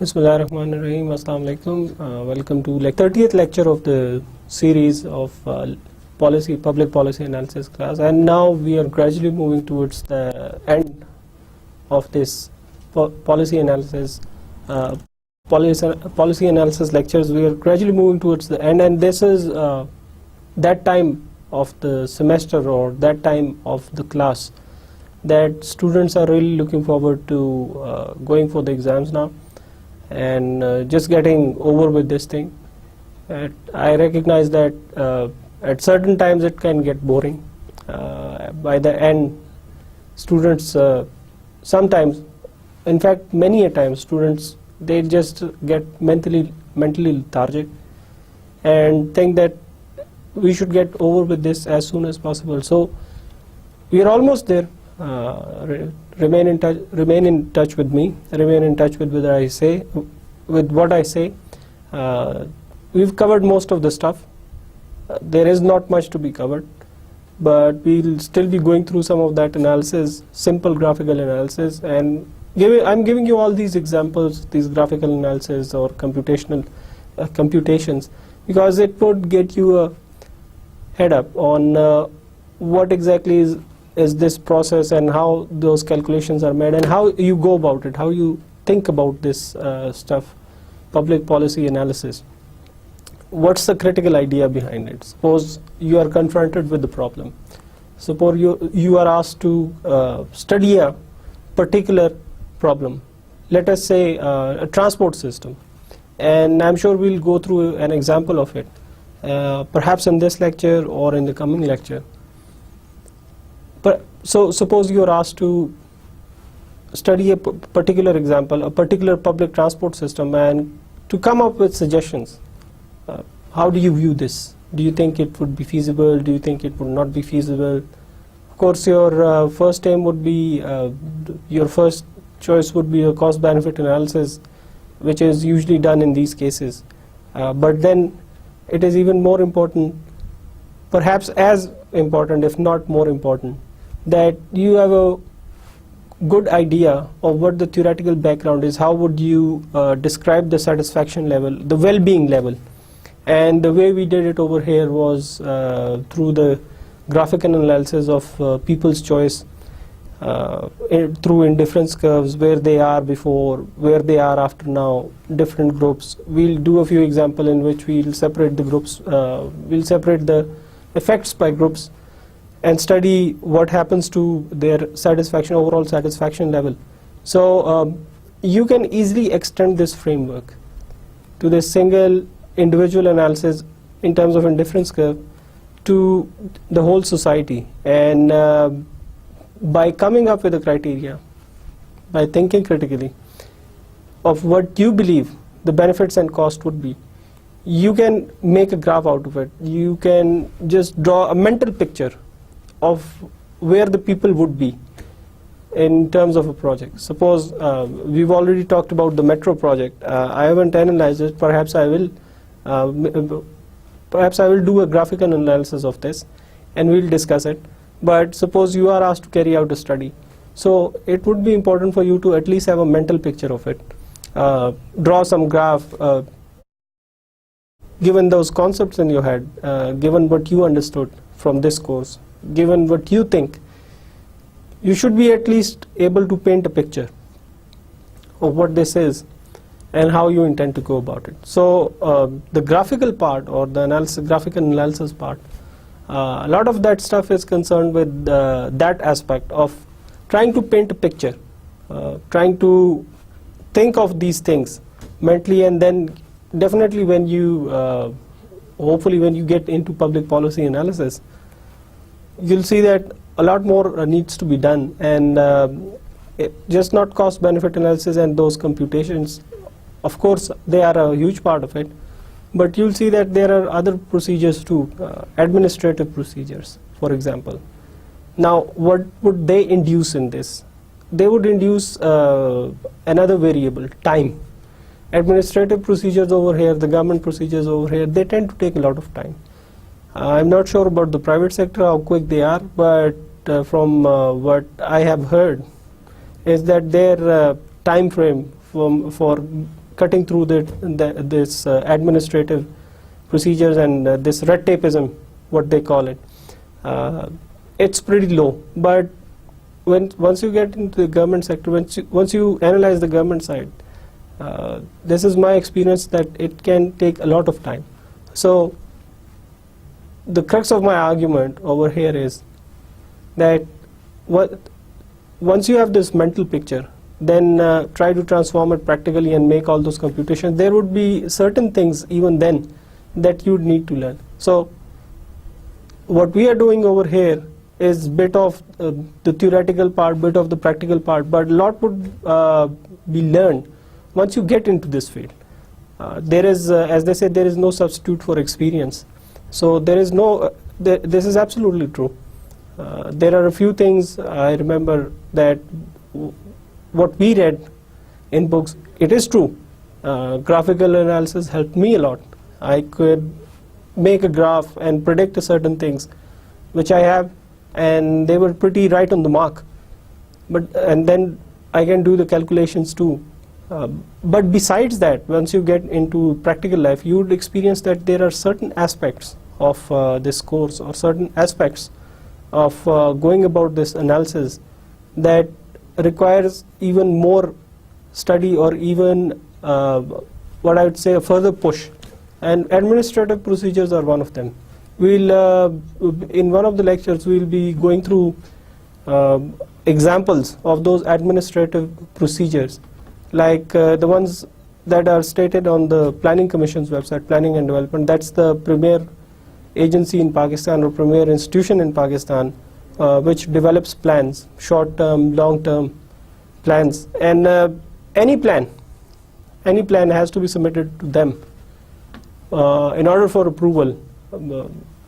Bismillahirrahmanirrahim. Assalamu alaikum. Welcome to 30th lecture of the series of public policy analysis class, and now we are gradually moving towards the end of this policy analysis lectures. We are gradually moving towards the end, and this is that time of the semester or that time of the class that students are really looking forward to going for the exams now and just getting over with this thing. I recognize that at certain times it can get boring. By the end, students sometimes, in fact many a times, students they just get mentally lethargic and think that we should get over with this as soon as possible. So we are almost there. Remain in touch with me. Remain in touch with what I say. We've covered most of the stuff. There is not much to be covered, but we'll still be going through some of that analysis, simple graphical analysis, and I'm giving you all these examples, these graphical analysis or computational computations, because it would get you a head up on what exactly is this process and how those calculations are made and how you go about it, how you think about this stuff, public policy analysis. What's the critical idea behind it? Suppose you are confronted with the problem. Suppose you are asked to study a particular problem. Let us say a transport system, and I'm sure we'll go through an example of it, perhaps in this lecture or in the coming lecture. So suppose you are asked to study a particular example, a particular public transport system, and to come up with suggestions. How do you view this? Do you think it would be feasible? Do you think it would not be feasible? Of course, your first aim would be, your first choice would be a cost-benefit analysis, which is usually done in these cases. But then it is even more important, perhaps as important, if not more important, that you have a good idea of what the theoretical background is. How would you describe the satisfaction level, the well-being level? And the way we did it over here was through the graphical analysis of people's choice through indifference curves, where they are before, where they are after now, different groups. We'll do a few examples in which we'll separate the groups, we'll separate the effects by groups and study what happens to their satisfaction, overall satisfaction level. So you can easily extend this framework to this single individual analysis in terms of indifference curve to the whole society, and by coming up with a criteria, by thinking critically of what you believe the benefits and cost would be, you can make a graph out of it. You can just draw a mental picture of where the people would be in terms of a project. Suppose we've already talked about the metro project. I haven't analyzed it. Perhaps I will do a graphical analysis of this and we'll discuss it. But suppose you are asked to carry out a study, so it would be important for you to at least have a mental picture of it, draw some graph, given those concepts in your head, given what you understood from this course, given what you think, you should be at least able to paint a picture of what this is and how you intend to go about it. So the graphical part, or the graphical analysis part, a lot of that stuff is concerned with that aspect of trying to paint a picture, trying to think of these things mentally, and then definitely when you hopefully when you get into public policy analysis, you'll see that a lot more needs to be done, and just not cost benefit analysis and those computations. Of course they are a huge part of it, but you'll see that there are other procedures too, administrative procedures, for example. Now what would they induce in this? They would induce another variable, time. Administrative procedures over here, the government procedures over here, they tend to take a lot of time. I'm not sure about the private sector, how quick they are, but from what I have heard is that their time frame for cutting through this administrative procedures and this red tapeism, what they call it. It's pretty low, but once you get into the government sector, once you analyze the government side, this is my experience that it can take a lot of time. So the crux of my argument over here is that once you have this mental picture, then try to transform it practically and make all those computations. There would be certain things even then that you'd need to learn. So what we are doing over here is bit of the theoretical part, bit of the practical part, but a lot would be learned once you get into this field. There is, as they say, there is no substitute for experience. So there is no, this is absolutely true. There are a few things I remember that what we read in books, it is true. Graphical analysis helped me a lot. I could make a graph and predict certain things, which I have, and they were pretty right on the mark. And then I can do the calculations too. But besides that, once you get into practical life, you would experience that there are certain aspects of this course or certain aspects of going about this analysis that requires even more study or even what I would say a further push. And administrative procedures are one of them. We'll in one of the lectures we'll be going through examples of those administrative procedures, like the ones that are stated on the Planning Commission's website, Planning and Development. That's the premier agency in Pakistan or premier institution in Pakistan which develops plans, short-term, long-term plans, and any plan has to be submitted to them in order for approval.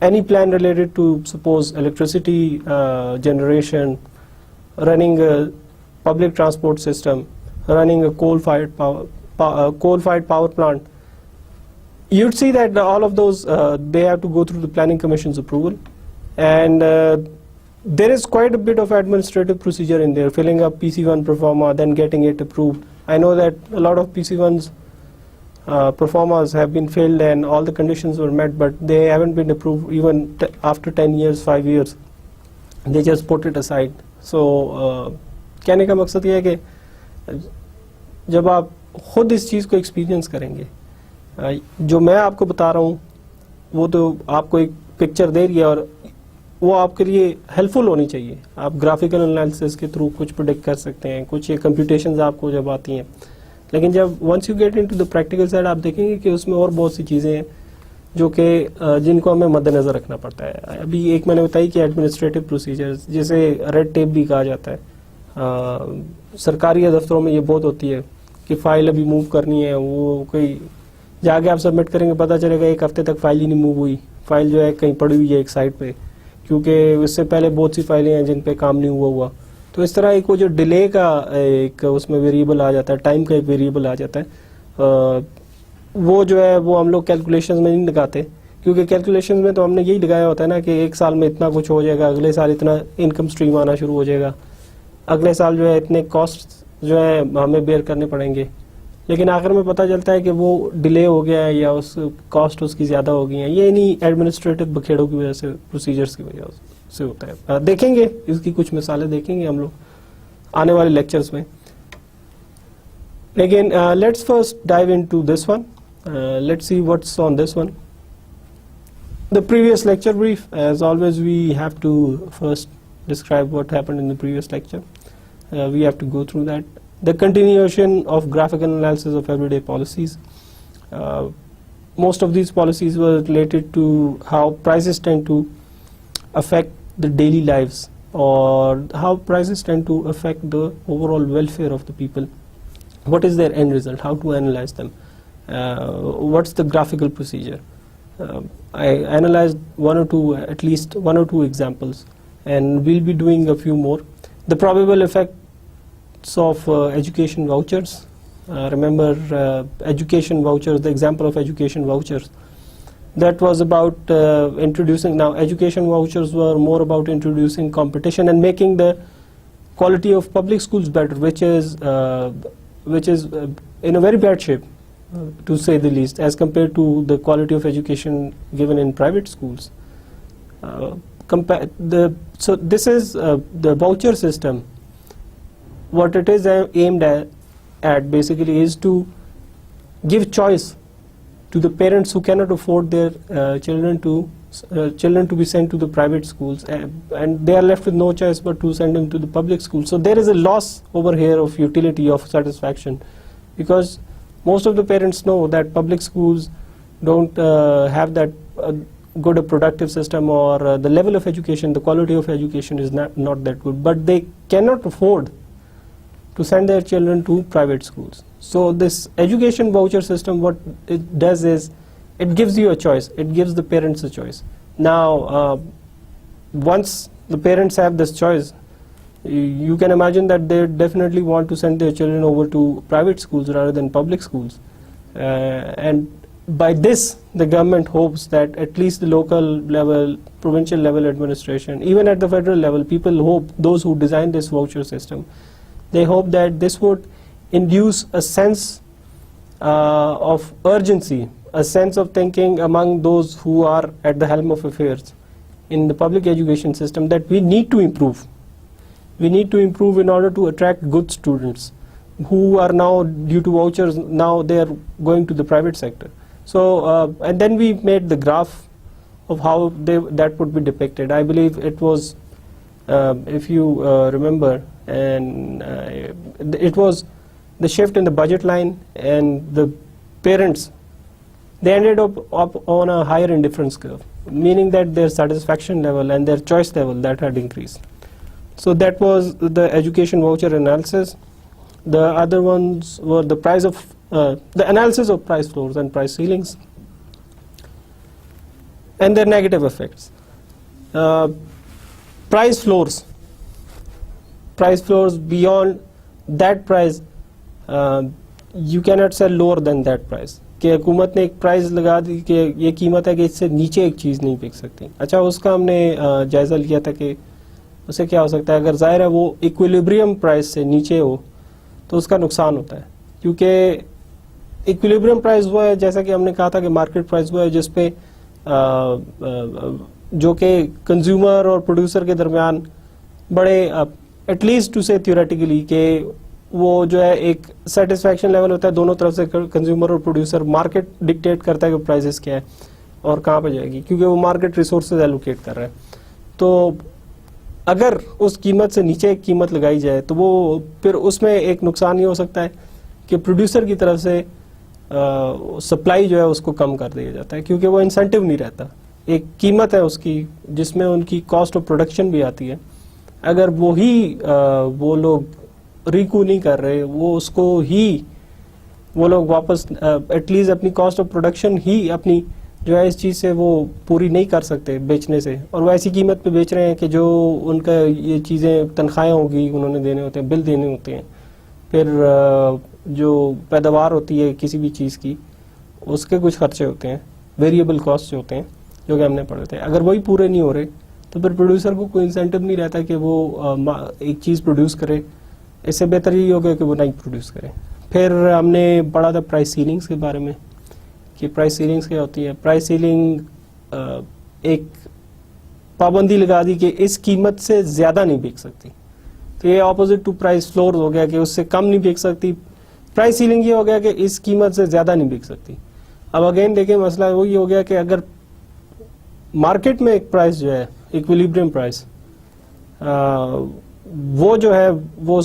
Any plan related to, suppose, electricity generation, running a public transport system, running a coal-fired power plant, you'd see that all of those they have to go through the Planning Commission's approval, and there is quite a bit of administrative procedure in there, filling up PC1 proforma, then getting it approved. I know that a lot of PC1's proformas have been filled and all the conditions were met, but they haven't been approved even after 10 years, 5 years. They just put it aside. So कहने का मकसद ये है कि जब आप खुद इस चीज़ को एक्सपीरियंस करेंगे, जो मैं आपको बता रहा हूँ वो तो आपको एक पिक्चर दे रही है और वो आपके लिए हेल्पफुल होनी चाहिए. आप ग्राफिकल एनालिसिस के थ्रू कुछ प्रेडिक्ट कर सकते हैं, कुछ ये कंप्यूटेशंस आपको जब आती हैं, लेकिन जब once you get into the practical side आप देखेंगे कि उसमें और बहुत सी चीज़ें हैं जो कि जिनको हमें मद्देनज़र रखना पड़ता है. अभी एक मैंने बताई कि एडमिनिस्ट्रेटिव प्रोसीजर्स, जिसे रेड टेप भी कहा जाता है, सरकारी दफ्तरों में ये बहुत होती है कि फ़ाइल अभी मूव करनी है, वो कोई जाके आप सबमिट करेंगे, पता चलेगा एक हफ्ते तक फ़ाइल ही नहीं मूव हुई, फ़ाइल जो है कहीं पड़ी हुई है एक साइड पे, क्योंकि इससे पहले बहुत सी फाइलें हैं जिन पे काम नहीं हुआ. तो इस तरह एक वो जो डिले का एक उसमें वेरिएबल आ जाता है, टाइम का एक वेरिएबल आ जाता है, वो जो है वो हम लोग कैलकुलेशंस में नहीं लगाते, क्योंकि कैलकुलेशंस में तो हमने यही लगाया होता है ना कि एक साल में इतना कुछ हो जाएगा, अगले साल इतना इनकम स्ट्रीम आना शुरू हो जाएगा, अगले साल जो है इतने कॉस्ट जो है हमें बेयर करने पड़ेंगे, लेकिन आखिर में पता चलता है कि वो डिले हो गया है या उस कॉस्ट उसकी ज़्यादा हो गई है. ये नहीं एडमिनिस्ट्रेटिव बखेड़ों की वजह से, प्रोसीजर्स की वजह से होता है. देखेंगे इसकी कुछ मिसालें देखेंगे हम लोग आने वाले लेक्चर्स में. लेकिन let's first dive into this one. Let's see what's on this one. The previous lecture brief, as always we have to first describe what happened in the previous lecture. We have to go through that. The continuation of graphical analysis of everyday policies. Most of these policies were related to how prices tend to affect the daily lives, or how prices tend to affect the overall welfare of the people. What is their end result? How to analyze them? What's the graphical procedure? I analyzed at least one or two examples, and we'll be doing a few more. The probable effects of education vouchers. Remember education vouchers, the example of education vouchers. That was about introducing, now education vouchers were more about introducing competition and making the quality of public schools better, which is in a very bad shape. to say the least, as compared to the quality of education given in private schools. So this is the voucher system. What it is aimed at basically is to give choice to the parents who cannot afford their children to be sent to the private schools, and they are left with no choice but to send them to the public schools. So there is a loss over here of utility, of satisfaction, because most of the parents know that public schools don't have that good a productive system, or the level of education, the quality of education is not that good, but they cannot afford to send their children to private schools. So this education voucher system, what it does is, it gives you a choice, it gives the parents a choice. Now, once the parents have this choice, you can imagine that they definitely want to send their children over to private schools rather than public schools. And by this, the government hopes that at least the local level, provincial level administration, even at the federal level, people hope, those who designed this voucher system, they hope that this would induce a sense of urgency, a sense of thinking among those who are at the helm of affairs in the public education system, that we need to improve. We need to improve in order to attract good students who are now, due to vouchers, now they are going to the private sector. So, and then we made the graph of how that would be depicted. I believe it was, if you remember, and it was the shift in the budget line, and the parents, they ended up on a higher indifference curve, meaning that their satisfaction level and their choice level, that had increased. So that was the education voucher analysis. The other ones were the price of the analysis of price floors and price ceilings and their negative effects. Price floors beyond that price, you cannot sell lower than that price. کہ حکومت نے ایک price لگا دی کہ یہ قیمت ہے کہ اس سے نیچے ایک چیز نہیں بک سکتی. اچھا, اس کا ہم نے جائزہ لیا تھا کہ اسے کیا ہو سکتا ہے, اگر ظاہر ہے وہ ایکویلیبریم پرائز سے نیچے ہو تو اس کا نقصان ہوتا ہے, کیونکہ ایکویلیبریم پرائز وہ ہے, جیسا کہ ہم نے کہا تھا کہ مارکیٹ پرائز وہ ہے جس پہ جو کہ کنزیومر اور پروڈیوسر کے درمیان بڑے ایٹ لیسٹ ٹو سے تھیوریٹیکلی کہ وہ جو ہے ایک سیٹسفیکشن لیول ہوتا ہے دونوں طرف سے, کنزیومر اور پروڈیوسر. مارکیٹ ڈکٹیٹ کرتا ہے کہ پرائزز کیا ہے اور کہاں پہ جائے گی, کیونکہ وہ مارکیٹ ریسورسز ایلوکیٹ کر رہا ہے. تو اگر اس قیمت سے نیچے ایک قیمت لگائی جائے تو وہ پھر اس میں ایک نقصان یہ ہو سکتا ہے کہ پروڈیوسر کی طرف سے سپلائی جو ہے اس کو کم کر دیا جاتا ہے, کیونکہ وہ انسینٹیو نہیں رہتا. ایک قیمت ہے اس کی جس میں ان کی کاسٹ آف پروڈکشن بھی آتی ہے, اگر وہی وہ لوگ ریکو نہیں کر رہے, وہ اس کو ہی وہ لوگ واپس ایٹ لیسٹ اپنی کاسٹ آف پروڈکشن ہی اپنی جو ہے اس چیز سے وہ پوری نہیں کر سکتے بیچنے سے, اور وہ ایسی قیمت پہ بیچ رہے ہیں کہ جو ان کا یہ چیزیں تنخواہیں ہوگی انہوں نے دینے ہوتے ہیں, بل دینے ہوتے ہیں, پھر جو پیداوار ہوتی ہے کسی بھی چیز کی اس کے کچھ خرچے ہوتے ہیں, ویریبل کاسٹ جو ہوتے ہیں جو کہ ہم نے پڑھے تھے. اگر وہی پورے نہیں ہو رہے تو پھر پروڈیوسر کو کوئی انسینٹیو نہیں رہتا کہ وہ ایک چیز پروڈیوس کرے, اس سے بہتر یہ ہوگا کہ وہ نہیں پروڈیوس کرے. پھر ہم نے پڑھا تھا پرائس سیلنگس کے بارے میں کہ پرائس سیلنگس کیا ہوتی ہے. پرائس سیلنگ ایک پابندی لگا دی کہ اس قیمت سے زیادہ نہیں بک سکتی, تو یہ اپوزٹ ٹو پرائس فلور ہو گیا کہ اس سے کم نہیں بک سکتی. پرائس سیلنگ یہ ہو گیا کہ اس قیمت سے زیادہ نہیں بک سکتی. اب اگین دیکھیں مسئلہ وہ یہ ہو گیا کہ اگر مارکیٹ میں ایک پرائس جو ہے ایکویلیبریم پرائس, وہ جو ہے وہ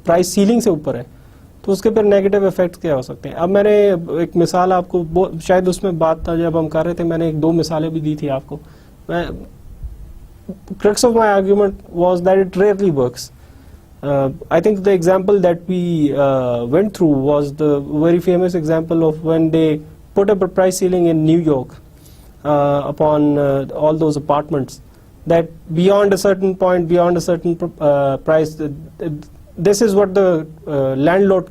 پرائس سیلنگ سے اوپر ہے, تو اس کے پھر نیگیٹو افیکٹس کیا ہو سکتے ہیں. اب میں نے ایک مثال آپ کو, شاید اس میں بات تھا جب ہم کر رہے تھے, میں نے ایک دو مثالیں بھی دی تھی آپ کو. crux of my argument was that it rarely works. I think the example that we went through was the very famous example of when they put up a price ceiling in New York upon all those apartments, that beyond a certain point, beyond a certain price, this is what the landlord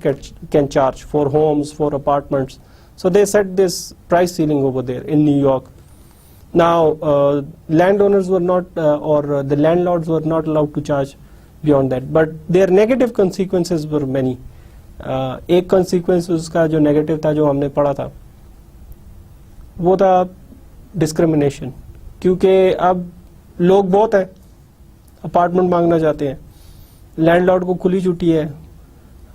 can charge for homes, for apartments. So they set this price ceiling over there in New York. Now landowners were not or the landlords were not allowed to charge beyond that, but their negative consequences were many. ایک consequence اس کا جو negative تھا جو ہم نے پڑھا تھا وہ تھا ڈسکریمنیشن، کیونکہ اب لوگ بہت ہیں اپارٹمنٹ مانگنا چاہتے ہیں، لینڈ لارڈ کو کھلی چھٹی ہے،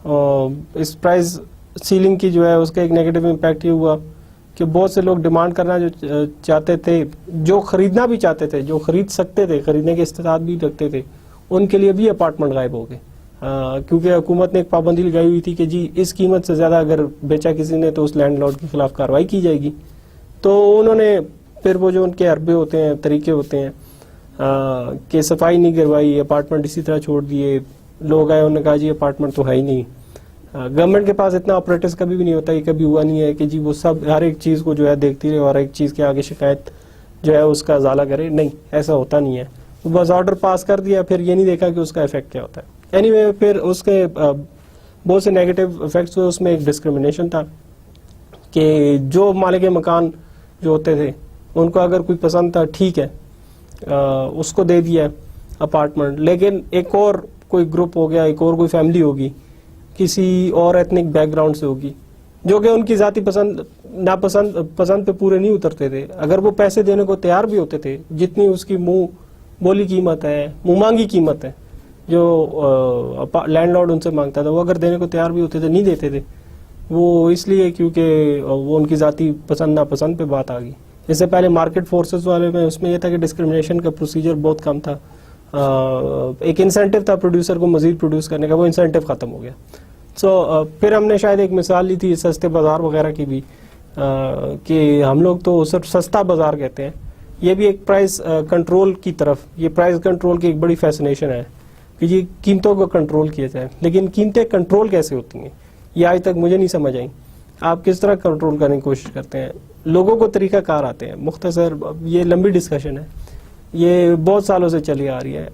اور اس پرائز سیلنگ کی جو ہے اس کا ایک نیگیٹو امپیکٹ یہ ہوا کہ بہت سے لوگ ڈیمانڈ کرنا جو چاہتے تھے، جو خریدنا بھی چاہتے تھے، جو خرید سکتے تھے، خریدنے کے استطاعت بھی رکھتے تھے، ان کے لیے بھی اپارٹمنٹ غائب ہو گئے، کیونکہ حکومت نے ایک پابندی لگائی ہوئی تھی کہ جی اس قیمت سے زیادہ اگر بیچا کسی نے تو اس لینڈ لارڈ کے خلاف کارروائی کی جائے گی. تو انہوں نے پھر وہ جو ان کے حربے ہوتے ہیں، طریقے ہوتے ہیں کہ صفائی نہیں کروائی، اپارٹمنٹ اسی طرح چھوڑ دیے، لوگ آئے انہوں نے کہا جی اپارٹمنٹ تو ہے ہی نہیں. گورنمنٹ کے پاس اتنا آپریٹرز کبھی بھی نہیں ہوتا، یہ کبھی ہوا نہیں ہے کہ جی وہ سب ہر ایک چیز کو جو ہے دیکھتی رہے اور ہر ایک چیز کے آگے شکایت جو ہے اس کا ازالہ کرے. نہیں، ایسا ہوتا نہیں ہے. بس آرڈر پاس کر دیا، پھر یہ نہیں دیکھا کہ اس کا افیکٹ کیا ہوتا ہے. اینی وے پھر اس کے بہت سے نیگیٹو افیکٹس ہوئے. اس میں ایک ڈسکریمنیشن تھا کہ جو مالک مکان جو ہوتے تھے ان کو اگر کوئی پسند تھا ٹھیک ہے اس کو دے دیا اپارٹمنٹ، لیکن ایک اور کوئی گروپ ہو گیا، ایک اور کوئی فیملی ہوگی کسی اور ایتھنک بیک گراؤنڈ سے ہوگی جو کہ ان کی ذاتی پسند پہ پورے نہیں اترتے تھے. اگر وہ پیسے دینے کو تیار بھی ہوتے تھے، جتنی اس کی منہ بولی قیمت ہے، منہ مانگی قیمت ہے جو لینڈ لارڈ ان سے مانگتا تھا، وہ اگر دینے کو تیار بھی ہوتے تھے نہیں دیتے تھے. وہ اس لیے کیونکہ وہ ان کی ذاتی پسند ناپسند پہ بات آ گئی. اس سے پہلے مارکیٹ فورسز والے میں اس میں یہ تھا کہ ڈسکریمنیشن کا پروسیجر بہت کم تھا. ایک انسینٹیو تھا پروڈیوسر کو مزید پروڈیوس کرنے کا، وہ انسینٹیو ختم ہو گیا. پھر ہم نے شاید ایک مثال لی تھی سستے بازار وغیرہ کی بھی، کہ ہم لوگ تو صرف سستا بازار کہتے ہیں، یہ بھی ایک پرائز کنٹرول کی طرف، یہ پرائز کنٹرول کی ایک بڑی فیسنیشن ہے کہ جی قیمتوں کو کنٹرول کیا جائے. لیکن قیمتیں کنٹرول کیسے ہوتی ہیں یہ آج تک مجھے نہیں سمجھ آئیں. آپ کس طرح کنٹرول کرنے کی کوشش کرتے ہیں؟ لوگوں کو طریقہ کار آتے ہیں. مختصر یہ لمبی ڈسکشن ہے، یہ بہت سالوں سے چلی آ رہی ہے.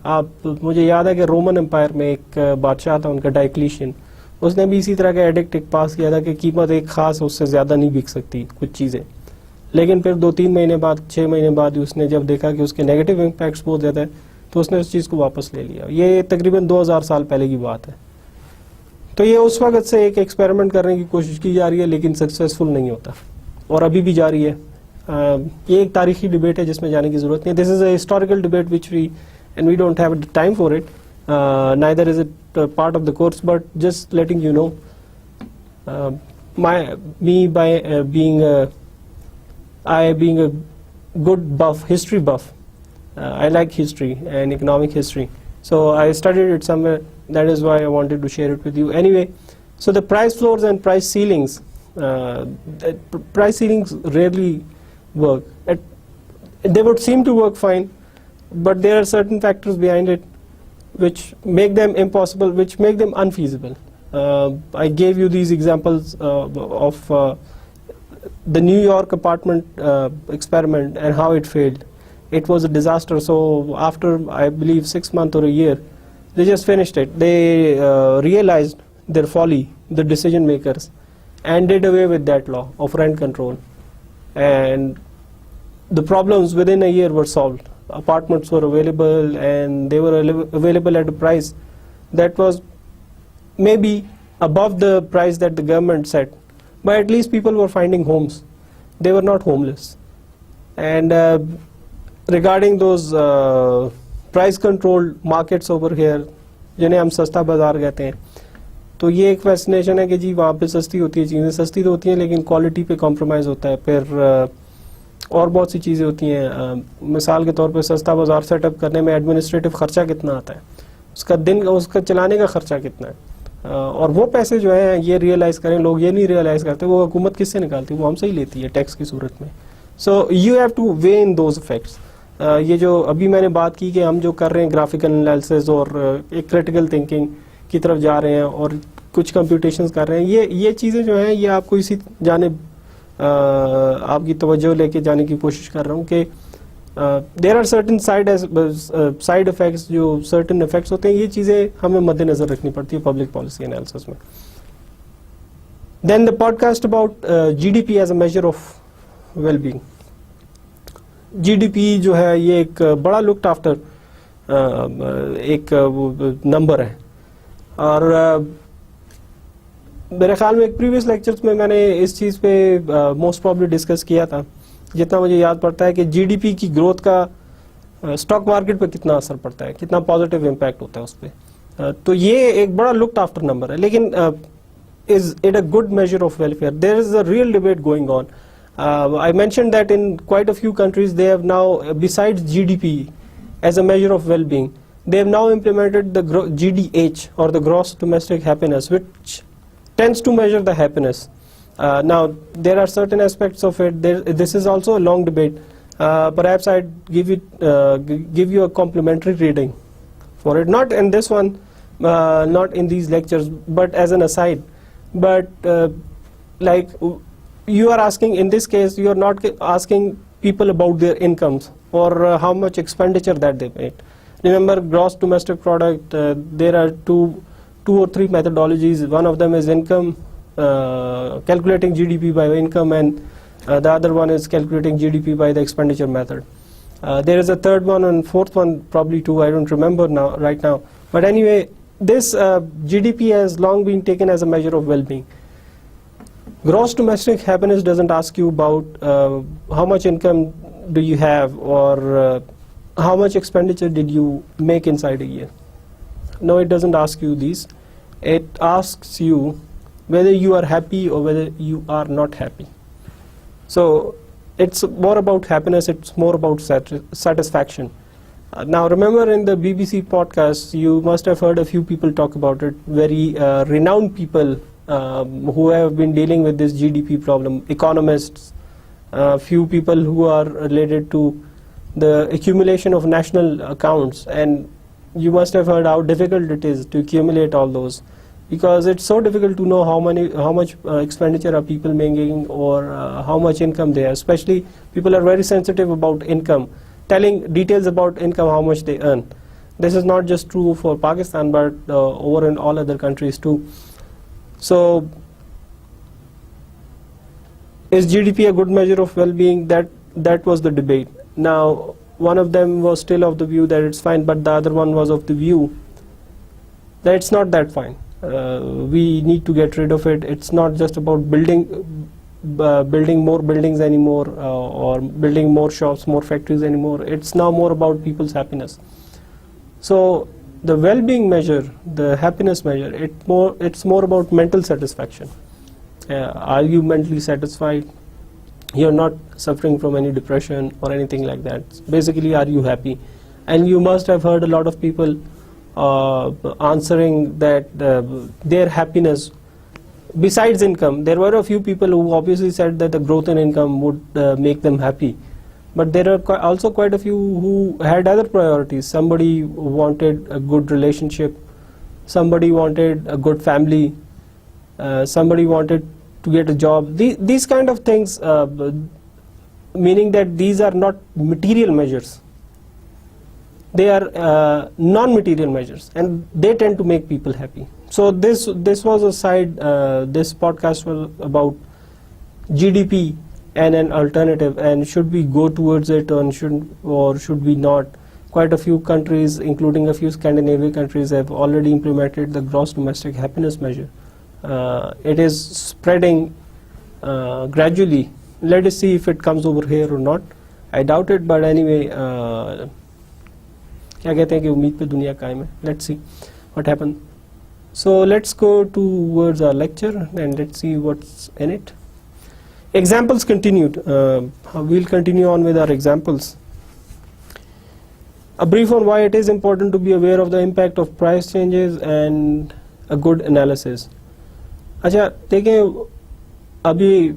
مجھے یاد ہے کہ رومن امپائر میں ایک بادشاہ تھا ان کا ڈائیکلیشین، اس نے بھی اسی طرح کا ایڈکٹ پاس کیا تھا کہ قیمت ایک خاص اس سے زیادہ نہیں بک سکتی کچھ چیزیں. لیکن پھر 2-3 مہینے بعد 6 مہینے بعد اس نے جب دیکھا کہ اس کے نیگیٹو امپیکٹس بہت زیادہ ہے تو اس نے اس چیز کو واپس لے لیا. یہ تقریباً 2000 سال پہلے کی بات ہے. تو یہ اس وقت سے ایک ایکسپیریمنٹ کرنے کی کوشش کی جا رہی ہے لیکن سکسیسفل نہیں ہوتا، اور ابھی بھی جاری ہے. یہ ایک تاریخی ڈبیٹ ہے جس میں جانے کی ضرورت نہیں ہے. This is a historical debate which we don't have time for it. Neither is it part of the course, but just letting you know, being a good buff, history buff, I like history and economic history, so I studied it somewhere. That is why I wanted to share it with you. Anyway, so the price floors and price ceilings, price ceilings rarely work. They would seem to work fine, but there are certain factors behind it which make them impossible, which make them unfeasible. I gave you these examples of the New York apartment experiment and how it failed. It was a disaster. So after, I believe, 6 months or a year, they just finished it. They realized their folly, the decision makers, and did away with that law of rent control. And the problems within a year were solved. Apartments were available, and they were available at a price that was maybe above the price that the government set, but at least people were finding homes. They were not homeless. And regarding those price controlled markets over here, جنہیں ہم سستا بازار کہتے ہیں، تو یہ ایک fascination ہے کہ جی وہاں پہ سستی ہوتی ہے، چیزیں سستی تو ہوتی ہیں لیکن کوالٹی پہ کمپرومائز ہوتا ہے. پھر اور بہت سی چیزیں ہوتی ہیں. مثال کے طور پہ سستا بازار سیٹ اپ کرنے میں ایڈمنسٹریٹو خرچہ کتنا آتا ہے، اس کا چلانے کا خرچہ کتنا ہے، اور وہ پیسے جو ہیں یہ ریئلائز کریں لوگ، یہ نہیں ریئلائز کرتے وہ حکومت کس سے نکالتی ہے، وہ ہم سے ہی لیتی ہے ٹیکس کی صورت میں. So you have to weigh in those effects. یہ جو ابھی میں نے بات کی کہ ہم جو کر رہے ہیں گرافیکل انالیسز اور ایک کریٹیکل تھنکنگ کی طرف جا رہے ہیں اور کچھ کمپیوٹیشنز کر رہے ہیں، یہ چیزیں جو ہیں یہ آپ کو اسی جانب آپ کی توجہ لے کے جانے کی کوشش کر رہا ہوں کہ there are certain side effects, جو سرٹن افیکٹس ہوتے ہیں، یہ چیزیں ہمیں مد نظر رکھنی پڑتی ہے پبلک پالیسی انالیسس میں. Then the podcast about G D P as a measure of well-being. G D P جو ہے یہ ایک بڑا لکڈ آفٹر ایک نمبر ہے، اور मेरे ख्याल में एक प्रीवियस लेक्चर्स में मैंने इस चीज़ पे मोस्ट प्रॉब्ली डिस्कस किया था, जितना मुझे याद पड़ता है कि जीडीपी की ग्रोथ का स्टॉक मार्केट पे कितना असर पड़ता है, कितना पॉजिटिव इम्पैक्ट होता है उस पर। तो ये एक बड़ा लुक्ड आफ्टर नंबर है, लेकिन is it a good measure of welfare? There is a real debate going on. I mentioned that in quite a few countries they have now, besides GDP as a measure of well-being, they have now implemented the GDH, or the gross domestic happiness, which tends to measure the happiness. Now there are certain aspects of it. This is also a long debate. Perhaps I'd give you a complimentary reading for it, not in this one, not in these lectures, but as an aside. But like you are asking, in this case you are not asking people about their incomes or how much expenditure that they made. Remember, gross domestic product, there are two or three methodologies. One of them is income, calculating GDP by income, and the other one is calculating GDP by the expenditure method. There is a third one and fourth one probably too, I don't remember right now. But anyway, this GDP has long been taken as a measure of well-being. Gross domestic happiness doesn't ask you about how much income do you have, or how much expenditure did you make inside a year. No, it doesn't ask you these. It asks you whether you are happy or whether you are not happy. So it's more about happiness, it's more about satisfaction. Now remember, in the BBC podcast you must have heard a few people talk about it, very renowned people who have been dealing with this GDP problem, economists, few people who are related to the accumulation of national accounts, and you must have heard how difficult it is to accumulate all those, because it's so difficult to know how much expenditure are people making, or how much income they have. Especially people are very sensitive about income, telling details about income, how much they earn. This is not just true for Pakistan, but over in all other countries too. So is GDP a good measure of well-being? That was the debate. Now one of them was still of the view that it's fine, but the other one was of the view that it's not that fine. We need to get rid of it. It's not just about building more buildings anymore, or building more shops, more factories anymore. It's now more about people's happiness. So the well-being measure, the happiness measure, it's more about mental satisfaction. Are you mentally satisfied? You're not suffering from any depression or anything like that. Basically, are you happy? And you must have heard a lot of people answering that their happiness, besides income, there were a few people who obviously said that the growth in income would make them happy. But there are also quite a few who had other priorities. Somebody wanted a good relationship, somebody wanted a good family, somebody wanted to get a job. These kind of things, meaning that these are not material measures. They are non-material measures, and they tend to make people happy. So this was a side. This podcast was about GDP and an alternative, and should we go towards it, or should we not? Quite a few countries, including a few Scandinavian countries, have already implemented the gross domestic happiness measure. It is spreading gradually. Let us see if it comes over here or not. I doubt it, but anyway, क्या कहते हैं कि उम्मीद पे दुनिया कायम है. Let's see what happens. So let's go towards our lecture and let's see what's in it. Examples continued. We'll continue on with our examples. A brief on why it is important to be aware of the impact of price changes and a good analysis. अच्छा देखें, अभी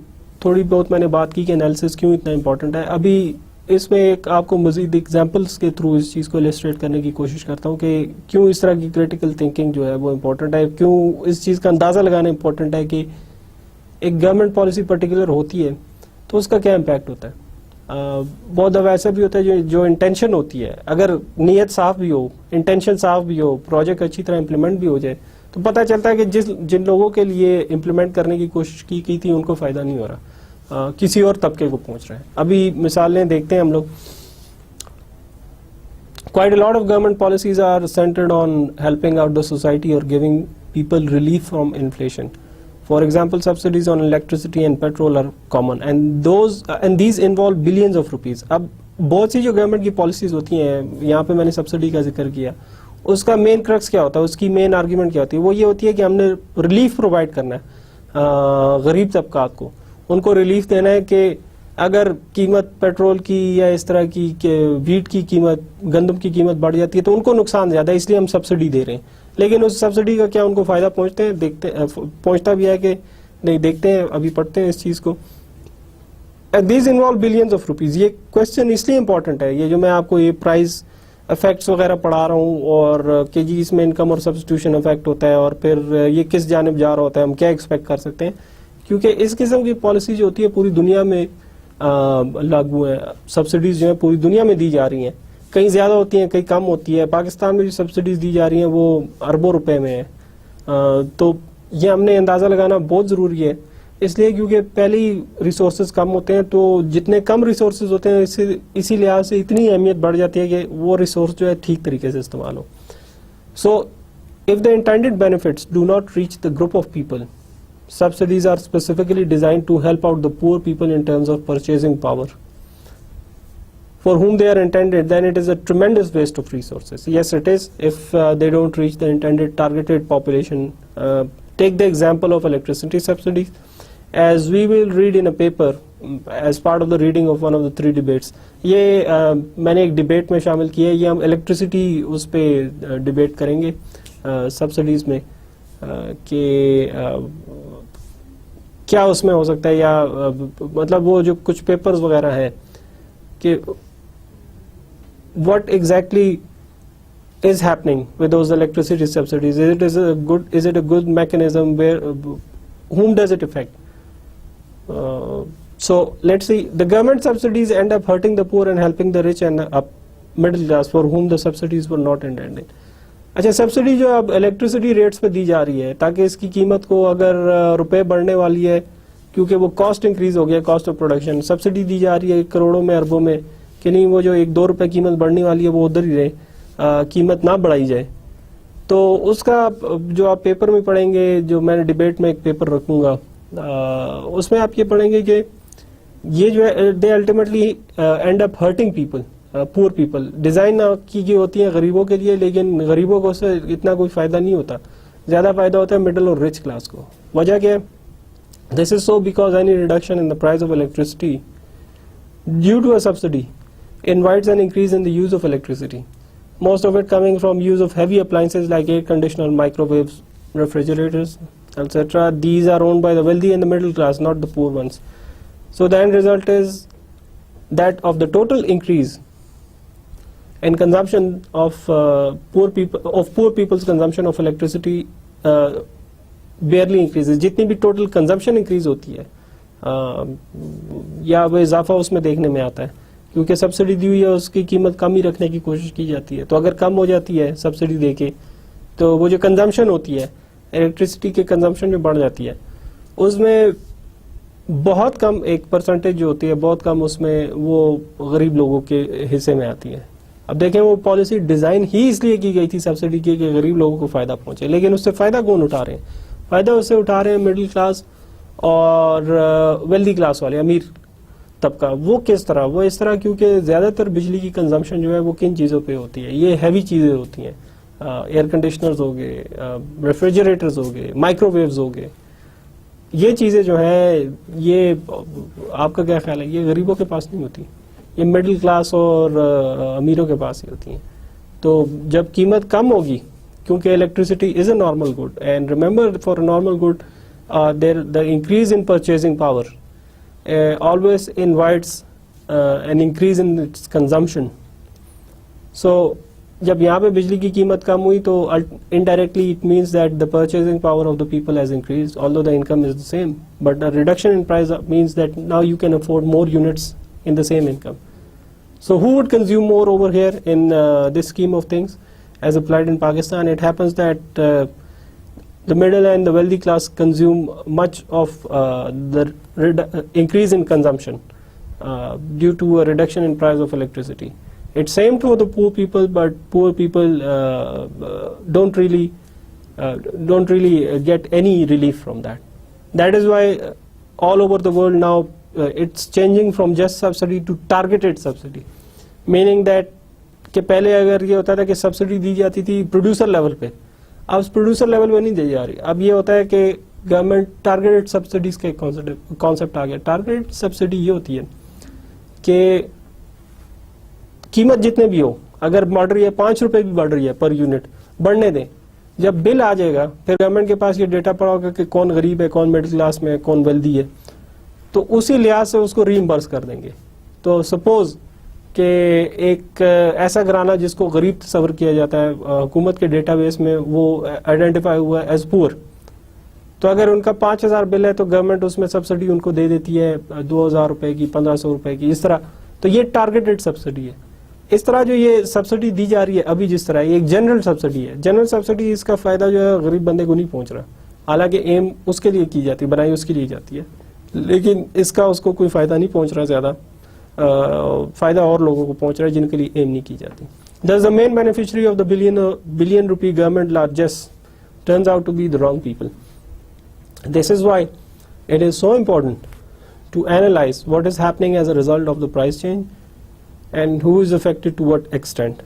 थोड़ी बहुत मैंने बात की कि analysis क्यों इतना इम्पोर्टेंट है. अभी इसमें एक आपको मज़ीद एग्जांपल्स के थ्रू इस चीज़ को इलस्ट्रेट करने की कोशिश करता हूँ कि क्यों इस तरह की क्रिटिकल थिंकिंग जो है वो इम्पोर्टेंट है, क्यों इस चीज़ का अंदाज़ा लगाना इम्पोर्टेंट है कि एक गवर्नमेंट पॉलिसी पर्टिकुलर होती है तो उसका क्या इम्पैक्ट होता है. बहुत दफ़ा ऐसा भी होता है जो इंटेंशन होती है, अगर नीयत साफ भी हो, इंटेंशन साफ भी हो, प्रोजेक्ट अच्छी तरह इम्प्लीमेंट भी हो जाए, तो पता चलता है कि जिन लोगों के लिए इम्प्लीमेंट करने की कोशिश की थी उनको फ़ायदा नहीं हो रहा, किसी और तबके को पहुंच रहा है. अभी मिसालें देखते हैं हम लोग. Quite a lot of government policies are centered on helping out the society or giving people relief from inflation. For example, subsidies on electricity and petrol are common, and these involve billions of rupees. اب بہت سی جو government کی policies ہوتی ہیں, یہاں پہ میں نے سبسڈی کا ذکر کیا, اس کا مین کرکس کیا ہوتا ہے, اس کی مین آرگیومنٹ کیا ہوتی ہے, وہ یہ ہوتی ہے کہ ہم نے ریلیف پرووائڈ کرنا ہے غریب طبقات کو, ان کو ریلیف دینا ہے کہ اگر قیمت پیٹرول کی یا اس طرح کی ویٹ کی قیمت, گندم کی قیمت بڑھ جاتی ہے تو ان کو نقصان زیادہ ہے, اس لیے ہم سبسڈی دے رہے ہیں. لیکن اس سبسڈی کا کیا ان کو فائدہ پہنچتا بھی ہے کہ نہیں, دیکھتے ہیں, ابھی پڑھتے ہیں اس چیز کو. These involve billions of rupees. یہ کوشچن اس لیے امپورٹنٹ ہے, یہ جو میں آپ کو یہ پرائز افیکٹس وغیرہ پڑھا رہا ہوں, اور کہ جی اس میں انکم اور سبسٹیوشن افیکٹ ہوتا ہے, اور پھر یہ کس جانب جا رہا ہوتا ہے, ہم کیا ایکسپیکٹ کر سکتے ہیں, کیونکہ اس قسم کی پالیسی جو ہوتی ہے پوری دنیا میں لاگو ہے. سبسڈیز جو ہیں پوری دنیا میں دی جا رہی ہیں, کہیں زیادہ ہوتی ہیں, کہیں کم ہوتی ہے. پاکستان میں جو سبسڈیز دی جا رہی ہیں وہ اربوں روپے میں ہے. تو یہ ہم نے اندازہ لگانا بہت ضروری ہے, اس لیے کیونکہ پہلے ہی ریسورسز کم ہوتے ہیں, تو جتنے کم ریسورسز ہوتے ہیں اسی لحاظ سے اتنی اہمیت بڑھ جاتی ہے کہ وہ ریسورس جو ہے ٹھیک طریقے سے استعمال ہو. سو if the intended benefits do not reach the group of people, subsidies are specifically designed to help out the poor people in terms of purchasing power. For whom they are intended, then it is a tremendous waste of resources. Yes, it is, if they don't reach the intended targeted population. Take the example of electricity subsidies. As we will read in a paper, as part of the reading of one of the 3 debates, یہ میں نے ایک debate میں شامل کیا ہے, یہ ہم الیکٹریسٹی اس پہ ڈبیٹ کریں گے سبسڈیز میں, کہ کیا اس میں ہو سکتا ہے, یا مطلب وہ جو کچھ پیپرز وغیرہ ہیں کہ what exactly is happening with those electricity subsidies. Is it a good mechanism? Whom does it affect? So let's see. The government subsidies end up hurting the poor and helping the rich and middle class for whom the subsidies were not intended. اچھا, subsidy جو اب electricity rates پہ دی جا رہی ہے تاکہ اس کی قیمت کو اگر روپے بڑھنے والی ہے, کیونکہ وہ کاسٹ انکریز ہو گیا, کاسٹ آف پروڈکشن, سبسڈی دی جا رہی ہے کروڑوں میں, اربوں میں, کہ نہیں وہ جو 1-2 روپے قیمت بڑھنے والی ہے وہ ادھر ہی رہے, قیمت نہ بڑھائی جائے. تو اس کا جو آپ پیپر میں پڑھیں گے, جو میں نے ڈبیٹ میں ایک پیپر رکھوں گا, اس میں آپ یہ پڑھیں گے کہ یہ جو ہے they ultimately end up hurting people, poor people. Design کی گئی ہوتی ہیں غریبوں کے لیے, لیکن غریبوں کو اس سے اتنا کوئی فائدہ نہیں ہوتا, زیادہ فائدہ ہوتا ہے مڈل اور رچ کلاس کو. وجہ کیا ہے؟ This is so because any reduction in the price of electricity due to a subsidy invites an increase in the use of electricity, most of it coming from use of heavy appliances like air conditioners, microwaves, refrigerators, etc. These are owned by the wealthy and the middle class, not the poor ones. So the end result is that of the total increase in consumption of poor people's consumption of electricity barely increases. جتنی بھی total consumption increase ہوتی ہے یا وہ اضافہ اس میں دیکھنے میں آتا ہے, کیونکہ سبسڈی دی ہوئی ہے اس کی قیمت کم ہی رکھنے کی کوشش کی جاتی ہے. تو اگر کم ہو جاتی ہے سبسڈی دے کے, تو وہ جو کنزمپشن ہوتی ہے الیکٹریسٹی کی کنزمپشن جو بڑھ جاتی ہے, اس میں بہت کم ایک پرسنٹیج جو ہوتی ہے, بہت کم اس میں وہ غریب لوگوں کے حصے میں آتی ہے. اب دیکھیں وہ پالیسی ڈیزائن ہی اس لیے کی گئی تھی سبسڈی کی کہ غریب لوگوں کو فائدہ پہنچے, لیکن اس سے فائدہ کون اٹھا رہے ہیں؟ فائدہ اس سے اٹھا رہے ہیں مڈل کلاس اور ویلدی کلاس والے, امیر طبقہ. وہ کس طرح؟ وہ اس طرح کیونکہ زیادہ تر بجلی کی کنزمپشن جو ہے وہ کن چیزوں پہ ہوتی ہے؟ یہ ہیوی چیزیں ہوتی ہیں, ایئر کنڈیشنرز ہو گئے, ریفریجریٹرز ہو گئے, مائکرو ویوز ہو گئے. یہ چیزیں جو ہیں, یہ آپ کا کیا خیال ہے, یہ غریبوں کے پاس نہیں ہوتی, یہ مڈل کلاس اور امیروں کے پاس ہی ہوتی ہیں. تو جب قیمت کم ہوگی, کیونکہ electricity is a normal good, and remember for a normal good the increase in purchasing power always invites an increase in its consumption. So جب یہاں پہ بجلی کی قیمت کم ہوئی تو indirectly it means that the purchasing power of the people has increased, although the income is the same, but a reduction in price means that now you can afford more units in the same income. So who would consume more over here in this scheme of things as applied in Pakistan? It happens that the middle and the wealthy class consume much of the increase in consumption due to a reduction in price of electricity. It's same to the poor people, but poor people don't really get any relief from that. That is why all over the world now it's changing from just subsidy to targeted subsidy, meaning that کہ پہلے اگر یہ ہوتا تھا کہ subsidy دی جاتی تھی producer level پہ, اب پروڈیوسر لیول پہ نہیں دی جا رہی. اب یہ ہوتا ہے کہ گورنمنٹ ٹارگیٹڈ سبسڈیز کا کانسیپٹ آ گیا. ٹارگیٹڈ سبسڈی یہ ہوتی ہے کہ قیمت جتنے بھی ہو, اگر بڑھ رہی ہے 5 روپے بھی بڑھ رہی ہے پر یونٹ, بڑھنے دیں. جب بل آ جائے گا پھر گورنمنٹ کے پاس یہ ڈیٹا پڑا ہوگا کہ کون غریب ہے, کون مڈل کلاس میں ہے, کون ویلدی ہے, تو اسی لحاظ سے اس کو ری ایمبرس کر دیں گے. تو سپوز کہ ایک ایسا گھرانہ جس کو غریب تصور کیا جاتا ہے حکومت کے ڈیٹا بیس میں, وہ آئیڈینٹیفائی ہوا ہے ایز پور, تو اگر ان کا 5,000 بل ہے تو گورنمنٹ اس میں سبسڈی ان کو دے دیتی ہے 2,000 روپے کی, 1,500 روپے کی, اس طرح. تو یہ ٹارگیٹڈ سبسڈی ہے. اس طرح جو یہ سبسڈی دی جا رہی ہے ابھی جس طرح, یہ ایک جنرل سبسڈی ہے. جنرل سبسڈی اس کا فائدہ جو ہے غریب بندے کو نہیں پہنچ رہا, حالانکہ ایم اس کے لیے کی جاتی ہے, بنائی اس کے لیے جاتی ہے, لیکن اس کا اس کو کوئی فائدہ نہیں پہنچ رہا زیادہ. فائدہ اور لوگوں کو پہنچ رہا ہے جن کے لیے ایم نہیں کی جاتی. Thus the main beneficiary of the billion rupee government largesse turns out to be the wrong people. This is why it is so important to analyze what is happening as a result of the price change and who is affected to what extent.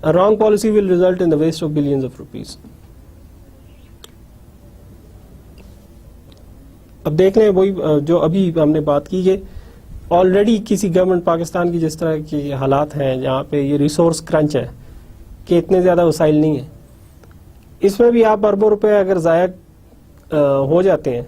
A wrong policy will result in the waste of billions of rupees. اب دیکھ لیں وہی جو ابھی ہم نے بات کی کہ آلریڈی کسی گورنمنٹ پاکستان کی جس طرح کے حالات ہیں جہاں پہ یہ ریسورس کرنچ ہے کہ اتنے زیادہ وسائل نہیں ہیں, اس میں بھی آپ اربوں روپے اگر ضائع ہو جاتے ہیں,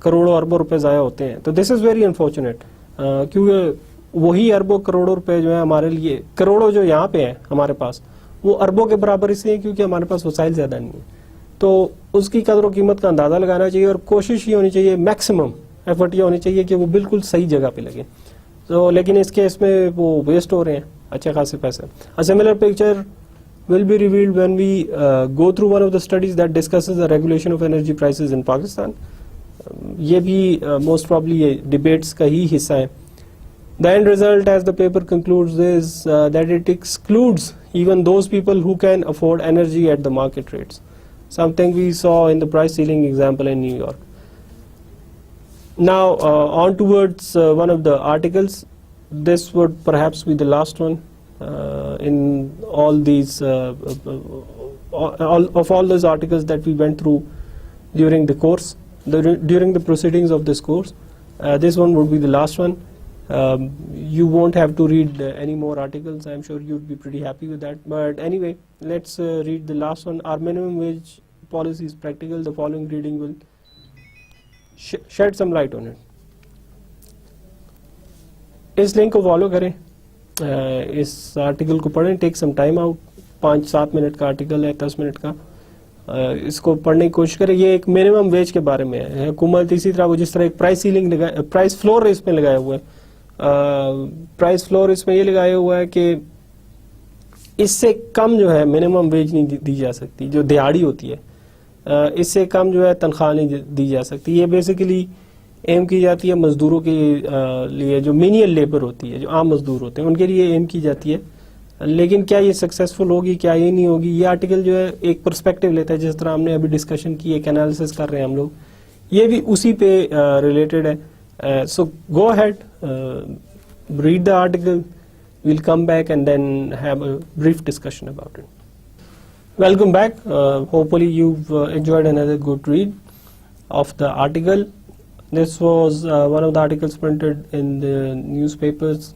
کروڑوں اربوں روپے ضائع ہوتے ہیں, تو دس از ویری انفارچونیٹ, کیونکہ وہی اربوں کروڑوں روپے جو ہے ہمارے لیے, کروڑوں جو یہاں پہ ہیں ہمارے پاس, وہ اربوں کے برابر اس لیے کیونکہ ہمارے پاس وسائل زیادہ نہیں ہیں. تو اس کی قدر و قیمت کا اندازہ لگانا چاہیے, اور کوشش یہ ہونی چاہیے, میکسیمم ایفرٹ یہ ہونی چاہیے کہ وہ بالکل صحیح جگہ پہ لگے. تو لیکن اس کیس میں وہ ویسٹ ہو رہے ہیں اچھے خاصے پیسے. A similar picture will be revealed when we go through one of the studies that discusses the regulation of energy prices in Pakistan. یہ بھی most probably یہ debates کا ہی حصہ ہے. The end result, as the paper concludes, is that it excludes even those people who can afford energy at the market rates, something we saw in the price ceiling example in New York. Now on towards one of the articles. This would perhaps be the last one in all these all those articles that we went through during the course, during the proceedings of this course. This one would be the last one. You won't have to read any more articles. I'm sure you'd be pretty happy with that. But anyway, let's read the last one. Our minimum wage policy is practical. The following reading will shed some light on it. اس link کو follow کریں, اس article کو پڑھیں, take some time out. 5-7 منٹ کا article ہے, 10 minute کا, اس کو پڑھنے کی کوشش کریں. یہ ایک منیمم ویج کے بارے میں ہے. حکومت اسی طرح وہ جس طرح ایک پرائس سیلنگ لگا, پرائس فلور اس میں لگایا ہوا ہے. پرائس فلور اس میں یہ لگایا ہوا ہے کہ اس سے کم جو ہے منیمم ویج نہیں دی جا سکتی, جو دیہاڑی ہوتی ہے اس سے کم جو ہے تنخواہ نہیں دی جا سکتی. یہ بیسیکلی ایم کی جاتی ہے مزدوروں کے لیے, جو مینیل لیبر ہوتی ہے, جو عام مزدور ہوتے ہیں, ان کے لیے ایم کی جاتی ہے. لیکن کیا یہ سکسیسفل ہوگی, کیا یہ نہیں ہوگی, یہ آرٹیکل جو ہے ایک پرسپیکٹیو لیتا ہے, جس طرح ہم نے ابھی ڈسکشن کی, ایک انالیسس کر رہے ہیں ہم لوگ, یہ بھی اسی پہ ریلیٹڈ ہے. So go ahead, read the article, we'll come back and then have a brief discussion about it. Welcome back. Hopefully you've enjoyed another good read of the article. This was one of the articles printed in the newspapers,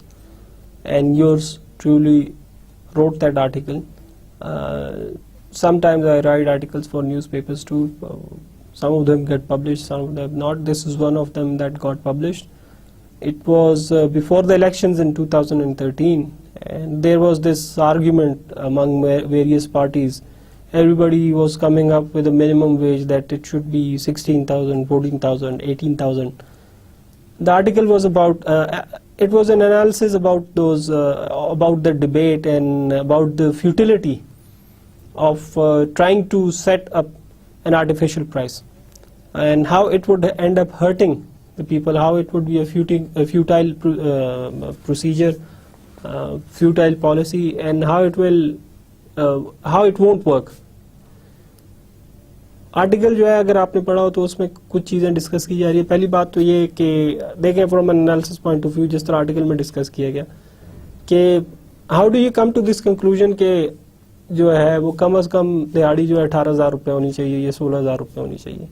and yours truly wrote that article. Sometimes I write articles for newspapers too. Some of them get published, some of them not. This is one of them that got published. It was before the elections in 2013, and there was this argument among various parties. Everybody was coming up with a minimum wage that it should be 16,000, 14,000, 18,000. The article was about, it was an analysis about those, about the debate and about the futility of trying to set up an artificial price, and how it would end up hurting the people, how it would be a futile procedure, futile policy, and how it won't work. Article جو ہے اگر آپ نے پڑھا ہو تو اس میں کچھ چیزیں ڈسکس کی جا رہی ہے. پہلی بات تو یہ کہ دیکھیں from an analysis point of view جس طرح آرٹیکل میں ڈسکس کیا گیا کہ how do you come to this conclusion کہ جو ہے وہ کم از کم دیہاڑی جو ہے 18,000 روپے ہونی چاہیے یا 16,000 روپے ہونی چاہیے.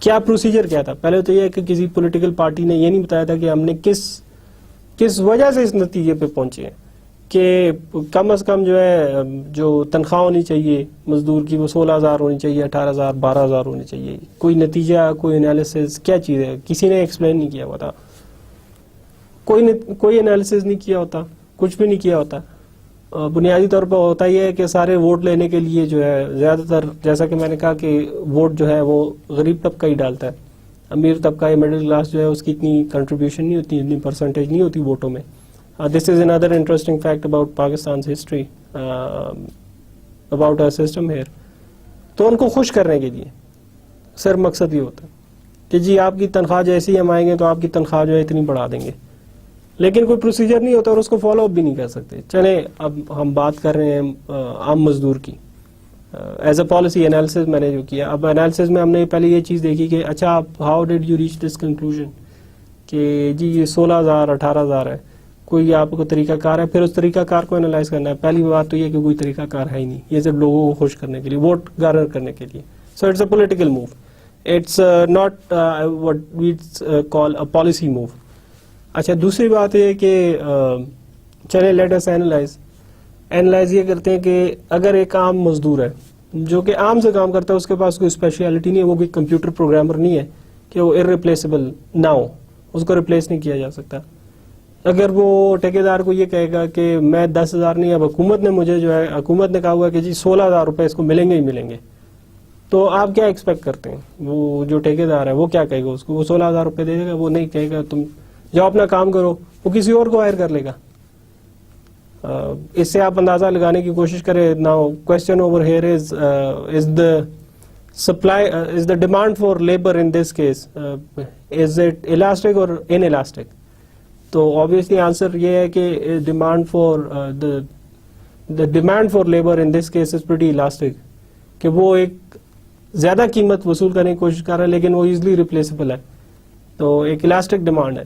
کیا پروسیجر کیا تھا؟ پہلے تو یہ کہ کسی پولیٹیکل پارٹی نے یہ نہیں بتایا تھا کہ ہم نے کس وجہ سے اس نتیجے پہ پہنچے ہیں کہ کم از کم جو ہے جو تنخواہ ہونی چاہیے مزدور کی وہ 16,000 ہونی چاہیے, 18,000, 12,000 ہونی چاہیے. کوئی نتیجہ, کوئی انالیسس, کیا چیز ہے؟ کسی نے ایکسپلین نہیں کیا ہوا تھا, کوئی انالیسس نہیں کیا ہوتا, کچھ بھی نہیں کیا ہوتا. بنیادی طور پر ہوتا یہ ہے کہ سارے ووٹ لینے کے لیے جو ہے زیادہ تر, جیسا کہ میں نے کہا کہ ووٹ جو ہے وہ غریب طبقہ ہی ڈالتا ہے. امیر طبقہ یا مڈل کلاس جو ہے اس کی اتنی کنٹریبیوشن نہیں ہوتی, اتنی پرسنٹیج نہیں ہوتی ووٹوں میں. This is another interesting fact about Pakistan's history, about our system here. تو ان کو خوش کرنے کے لیے صرف مقصد یہ ہوتا ہے کہ جی آپ کی تنخواہ جیسی ہم آئیں گے تو آپ کی تنخواہ جو ہے اتنی بڑھا دیں گے, لیکن کوئی پروسیجر نہیں ہوتا اور اس کو فالو اپ بھی نہیں کر سکتے. چلیں اب ہم بات کر رہے ہیں عام مزدور کی ایز اے پالیسی انالیسز میں نے جو کیا. اب انالیسز میں ہم نے پہلے یہ چیز دیکھی کہ اچھا آپ how did you reach this conclusion کہ جی یہ 16,000 18,000 ہے, کوئی آپ کو طریقہ کار ہے. پھر اس طریقہ کار کو انالائز کرنا ہے. پہلی بات تو یہ کہ کوئی طریقہ کار ہے ہی نہیں, یہ صرف لوگوں کو خوش کرنے کے لیے, ووٹ گارنر کرنے کے لیے. So it's a political move, it's not what we call a policy move. اچھا دوسری بات یہ کہ چلے لیٹ اس اینالائز یہ کرتے ہیں کہ اگر ایک عام مزدور ہے جو کہ عام سے کام کرتا ہے, اس کے پاس کوئی اسپیشلٹی نہیں ہے, وہ کوئی کمپیوٹر پروگرامر نہیں ہے کہ وہ ارریپلیسیبل نہ ہو, اس کو ریپلیس نہیں کیا جا سکتا. اگر وہ ٹھیکیدار کو یہ کہے گا کہ میں 10,000 نہیں, اب حکومت نے مجھے جو ہے حکومت نے کہا ہوا کہ جی 16,000 روپے اس کو ملیں گے ہی ملیں گے, تو آپ کیا ایکسپیکٹ کرتے ہیں؟ وہ جو ٹھیکیدار ہے وہ کیا کہے گا اس کو؟ وہ 16,000 روپے دے دے گا؟ وہ نہیں کہے گا تم جاؤ اپنا کام کرو, وہ کسی اور کو ہائر کر لے گا. اس سے آپ اندازہ لگانے کی کوشش کریں. Now question over here is the demand for labor in this case, is it elastic or inelastic? تو obviously answer یہ ہے کہ demand for labor in this case is pretty elastic, کہ وہ ایک زیادہ قیمت وصول کرنے کی کوشش کر رہا ہے لیکن وہ easily replaceable ہے, تو ایک elastic demand ہے.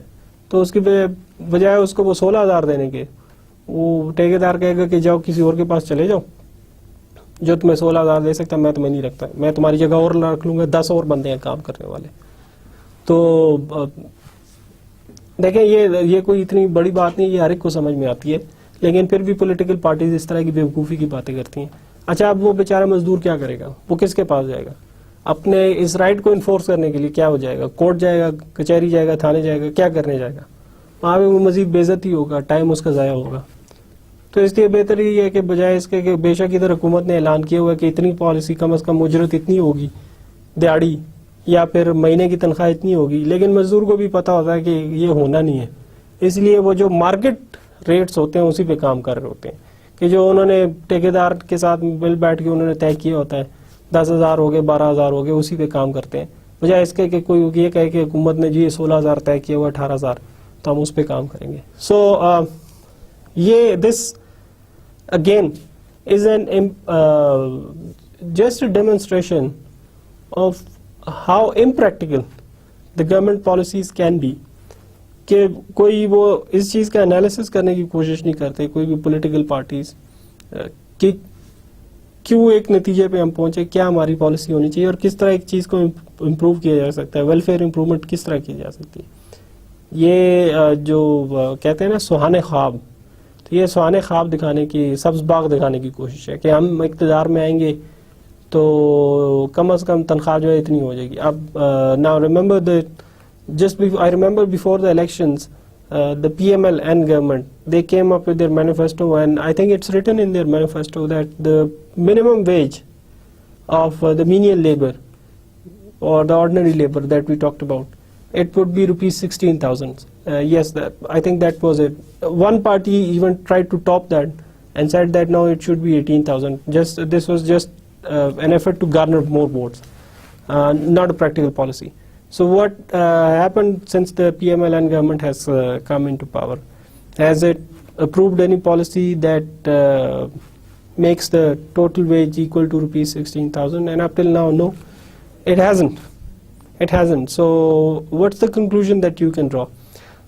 تو اس کی بجائے اس کو وہ 16,000 دینے کے, وہ ٹھیکیدار کہے گا کہ جاؤ کسی اور کے پاس چلے جاؤ جو تمہیں 16,000 دے سکتا, میں تمہیں نہیں رکھتا, میں تمہاری جگہ اور رکھ لوں گا, 10 اور بندے ہیں کام کرنے والے. تو دیکھیں یہ کوئی اتنی بڑی بات نہیں, یہ ہر ایک کو سمجھ میں آتی ہے, لیکن پھر بھی پولیٹیکل پارٹیز اس طرح کی بیوقوفی کی باتیں کرتی ہیں. اچھا اب وہ بیچارہ مزدور کیا کرے گا؟ وہ کس کے پاس جائے گا؟ اپنے اس رائٹ کو انفورس کرنے کے لیے کیا ہو جائے گا؟ کورٹ جائے گا, کچہری جائے گا, تھانے جائے گا, کیا کرنے جائے گا؟ وہاں پہ وہ مزید بے عزتی ہوگا, ٹائم اس کا ضائع ہوگا. تو اس لیے بہتر یہ ہے کہ بجائے اس کے کہ بے شک ادھر حکومت نے اعلان کیا ہوا ہے کہ اتنی پالیسی کم از کم اجرت اتنی ہوگی دیہاڑی یا پھر مہینے کی تنخواہ اتنی ہوگی, لیکن مزدور کو بھی پتا ہوتا ہے کہ یہ ہونا نہیں ہے, اس لیے وہ جو مارکیٹ ریٹس ہوتے ہیں اسی پہ کام کر رہے ہوتے ہیں, کہ جو انہوں نے ٹھیکیدار کے ساتھ مل بیٹھ کے انہوں نے طے کیا ہوتا ہے 10,000 ہو گئے, 12,000 ہو گئے, اسی پہ کام کرتے ہیں, بجائے اس کے کہ کوئی یہ کہے کہ حکومت نے جی 16,000 طے کیا ہوا 18,000 تو ہم اس پہ کام کریں گے. سو یہ دس again is just a demonstration of how impractical the government policies can be, کہ کوئی وہ اس چیز کا انالیسس کرنے کی کوشش نہیں کرتے کوئی بھی پولیٹیکل پارٹیز کہ کیوں ایک نتیجے پہ ہم پہنچے, کیا ہماری پالیسی ہونی چاہیے اور کس طرح ایک چیز کو امپروو کیا جا سکتا ہے, ویلفیئر امپروومنٹ کس طرح کی جا سکتی ہے. یہ جو کہتے ہیں نا سہانے خواب, تو یہ سہانے خواب دکھانے کی, سبز باغ دکھانے کی کوشش ہے کہ ہم اقتدار میں آئیں گے تو کم از کم تنخواہ جو ہے اتنی ہو جائے گی. اب now remember that I remember before the elections the PML and government, they came up with their manifesto, and I think it's written in their manifesto that the minimum wage of the menial labor or the ordinary labor that we talked about, it would be rupees 16,000. Yes, I think that was it. One party even tried to top that and said that no, it should be 18,000. This was just an effort to garner more votes, not a practical policy. So what happened since the PML and government has come into power? Has it approved any policy that makes the total wage equal to rupees 16,000, and up till now, no, it hasn't. It hasn't. So what's the conclusion that you can draw?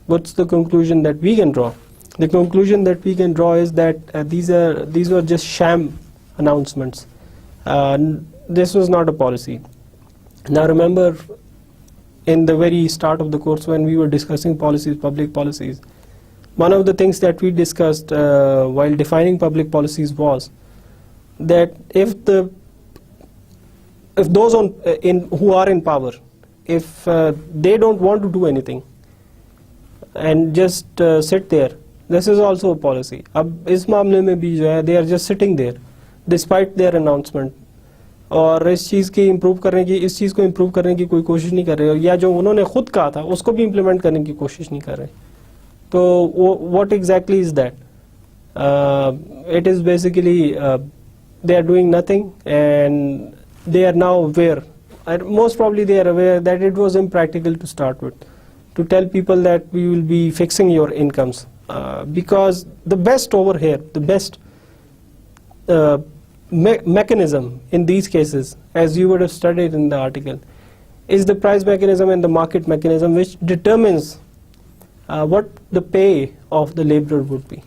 What's the conclusion that we can draw? The conclusion that we can draw is that these were just sham announcements. This was not a policy. Now remember, in the very start of the course when we were discussing policies, public policies, one of the things that we discussed while defining public policies was that if those who are in power, if they don't want to do anything and just sit there, this is also a policy. अब इस मामले में भी जो है, they are just sitting there despite their announcement, और इस चीज़ की इम्प्रूव करने की, इस चीज़ को इम्प्रूव करने की कोई कोशिश नहीं कर रहे, या जो उन्होंने खुद कहा था उसको भी इम्प्लीमेंट करने की कोशिश नहीं कर रहे. तो what exactly is that? It is basically they are doing nothing, and they are now aware, and most probably they are aware that it was impractical to start with, to tell people that we will be fixing your incomes, because the best over here, the best mechanism in these cases, as you would have studied in the article, is the price mechanism and the market mechanism, which determines what the pay of the laborer would be.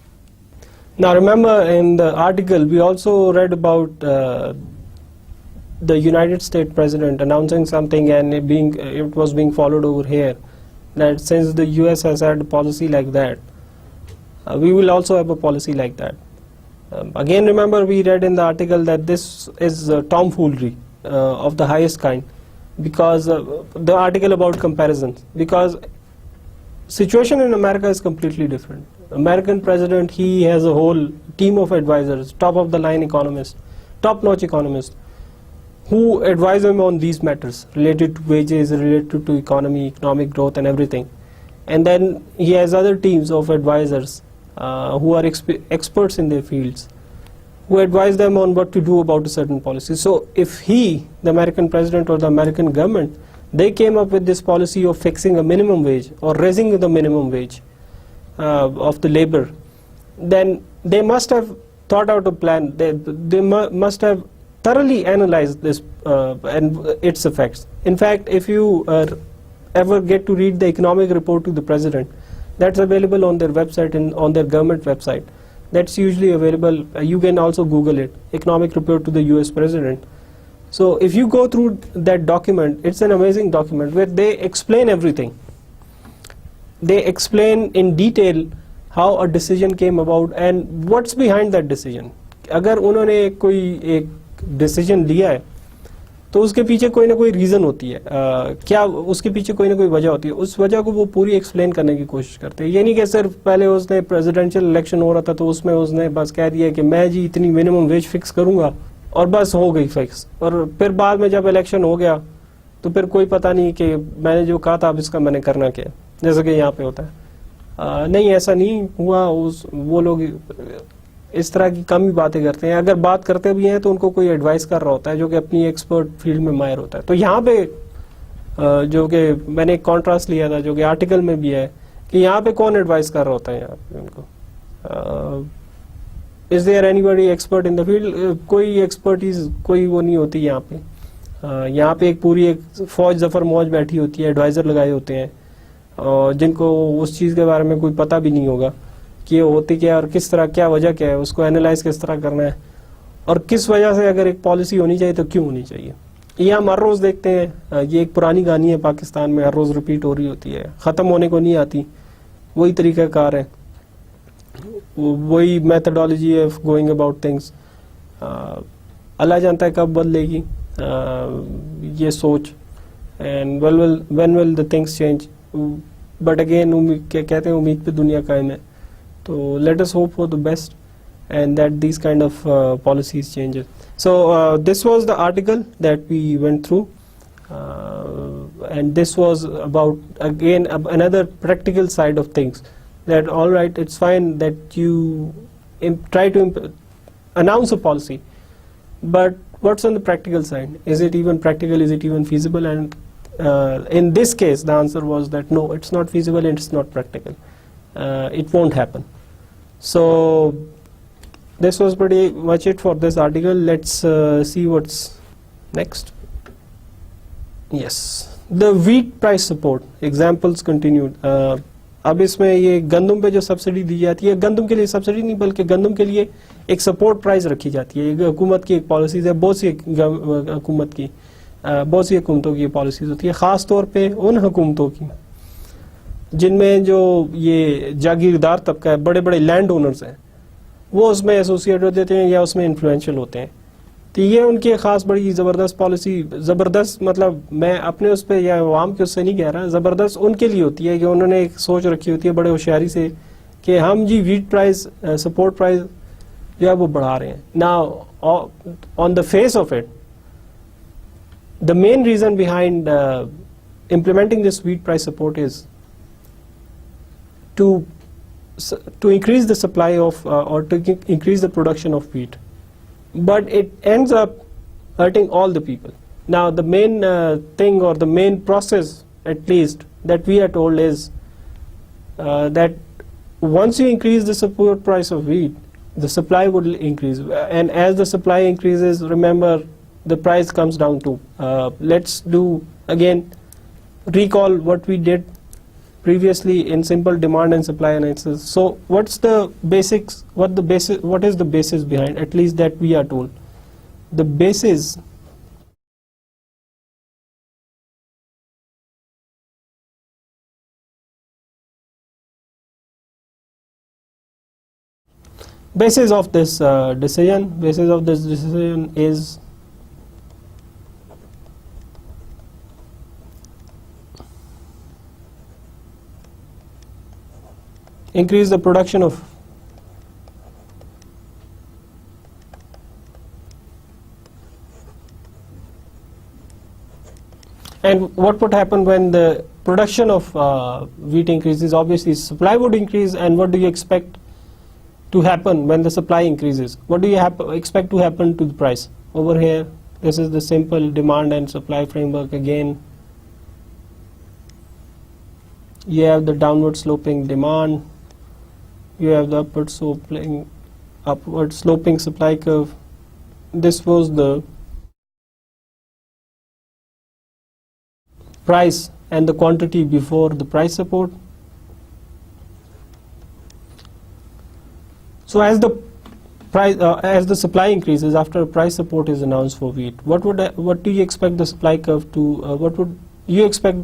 Now remember, in the article we also read about the United States President announcing something, and it was being followed over here, that since the US has had a policy like that, we will also have a policy like that. Again, remember, we read in the article that this is tomfoolery of the highest kind, because the article about comparisons, because situation in America is completely different. American president, he has a whole team of advisors, top of the line economists, top notch economists, who advise him on these matters related to wages, related to economy, economic growth and everything. And then he has other teams of advisors who are experts in their fields, who advise them on what to do about a certain policy. So if the American president or the American government, they came up with this policy of fixing a minimum wage or raising the minimum wage of the labor, then they must have thought out a plan. They must have thoroughly analyzed this and its effects. In fact, if you ever get to read the economic report to the president, that's available on their website and on their government website. That's usually available. You can also Google it, economic report to the US president. So if you go through that document, it's an amazing document where they explain everything. They explain in detail how a decision came about and what's behind that decision. अगर उन्होंने कोई एक decision लिया है, तो उसके पीछे कोई ना कोई रीज़न होती है, क्या उसके पीछे कोई ना कोई वजह होती है, उस वजह को वो पूरी एक्सप्लेन करने की कोशिश करते हैं. ये नहीं कि सिर्फ पहले उसने प्रेसिडेंशियल इलेक्शन हो रहा था तो उसमें उसने बस कह दिया कि मैं जी इतनी मिनिमम वेज फिक्स करूंगा और बस हो गई फिक्स, और फिर बाद में जब इलेक्शन हो गया तो फिर कोई पता नहीं कि मैंने जो कहा था अब इसका मैंने करना क्या, जैसे कि यहाँ पे होता है. नहीं, ऐसा नहीं हुआ. वो लोग इस तरह की कम ही बातें करते हैं. अगर बात करते भी हैं तो उनको कोई एडवाइस कर रहा होता है जो कि अपनी एक्सपर्ट फील्ड में माहिर होता है. तो यहाँ पे जो कि मैंने एक कॉन्ट्रास्ट लिया था जो कि आर्टिकल में भी है कि यहाँ पे कौन एडवाइस कर रहा होता है यहाँ पे उनको. Is there anybody expert in the field? कोई एक्सपर्टीज कोई वो नहीं होती यहाँ पे. यहाँ पे एक फौज जफर मौज बैठी होती है, एडवाइजर लगाए होते हैं और जिनको उस चीज़ के बारे में कोई पता भी नहीं होगा कि ये होती क्या और किस तरह, क्या वजह क्या है, उसको एनालाइज किस तरह करना है और किस वजह से अगर एक पॉलिसी होनी चाहिए तो क्यों होनी चाहिए. ये हम हर रोज़ देखते हैं. ये एक पुरानी कहानी है, पाकिस्तान में हर रोज़ रिपीट हो रही होती है, ख़त्म होने को नहीं आती. वही तरीक़ाकार है, वही methodology of going about things. अल्लाह जानता है कब बदलेगी ये सोच, and when will the things change. But again कहते हैं उम्मीद पे दुनिया कायम है. So let us hope for the best and that these kind of policies changes. So this was the article that we went through, and this was about again another practical side of things. That all right, it's fine that you try to announce a policy, but what's on the practical side? Is it even practical? Is it even feasible? And in this case, the answer was that no, it's not feasible and it's not practical. It won't happen. So this was pretty much it for this article. Let's see what's next. Yes, the wheat price support examples continued. अब इसमें ये गंदम पे जो subsidy दी जाती है, गंदम के लिए सब्सिडी नहीं बल्कि गंदम के लिए एक सपोर्ट प्राइस रखी जाती है। ये हुकूमत की एक पॉलिसीज है, बहुत सी हुकूमतों की पॉलिसीज होती है, ख़ास तौर पे उन हुकूमतों की जिनमें जो ये जागीरदार तबका है, बड़े बड़े लैंड ओनर्स हैं, वो उसमें एसोसिएट हो जाते हैं या उसमें इन्फ्लुएंशियल होते हैं। तो ये उनकी ख़ास बड़ी ज़बरदस्त पॉलिसी, ज़बरदस्त मतलब मैं अपने उस पर या आवाम के उससे नहीं कह रहा, ज़बरदस्त उनके लिए होती है कि उन्होंने एक सोच रखी होती है बड़े होशियारी से कि हम जी वीट प्राइस सपोर्ट प्राइस जो है वो बढ़ा रहे हैं। Now on the face of it, the main reason behind implementing this wheat price support is to increase the supply of or to increase the production of wheat, but it ends up hurting all the people. Now the main thing or the main process at least that we are told is that once you increase the support price of wheat, the supply will increase, and as the supply increases, remember the price comes down too. Let's do again recall what we did previously in simple demand and supply analysis. So what's the basics, what is the basis behind, at least that we are told? The basis of this decision is increase the production of and what would happen when the production of wheat increases? Obviously supply would increase, and what do you expect to happen when the supply increases? What do you expect to happen to the price? Over here, this is the simple demand and supply framework again. You have the downward sloping demand, you have the upward sloping supply curve. This was the price and the quantity before the price support. So as the supply increases after price support is announced for wheat, what do you expect the supply curve to what would you expect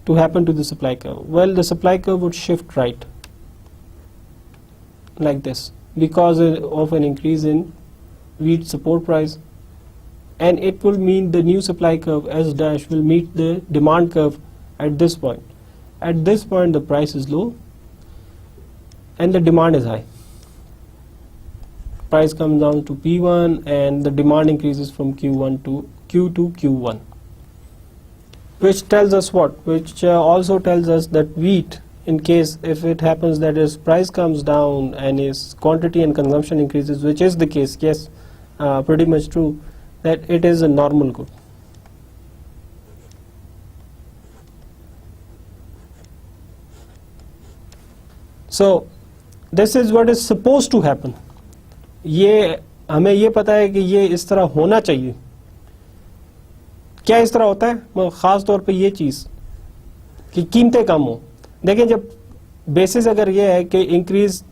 to happen to the supply curve? Well, the supply curve would shift right like this because of an increase in wheat support price, and it will mean the new supply curve S dash will meet the demand curve at this point. At this point the price is low and the demand is high. Price comes down to P1 and the demand increases from Q1 to Q1, which tells us what? Which also tells us that wheat, in case if it happens that its price comes down and its quantity and consumption increases, which is the case, yes, pretty much true, that it is a normal good. So this is what is supposed to happen. ये हमें ये पता है कि ये इस तरह होना चाहिए। क्या इस तरह होता है? ख़ास तौर पे ये चीज़ कि कीमतें कम हो। देखें, जब बेसिस अगर ये है कि increase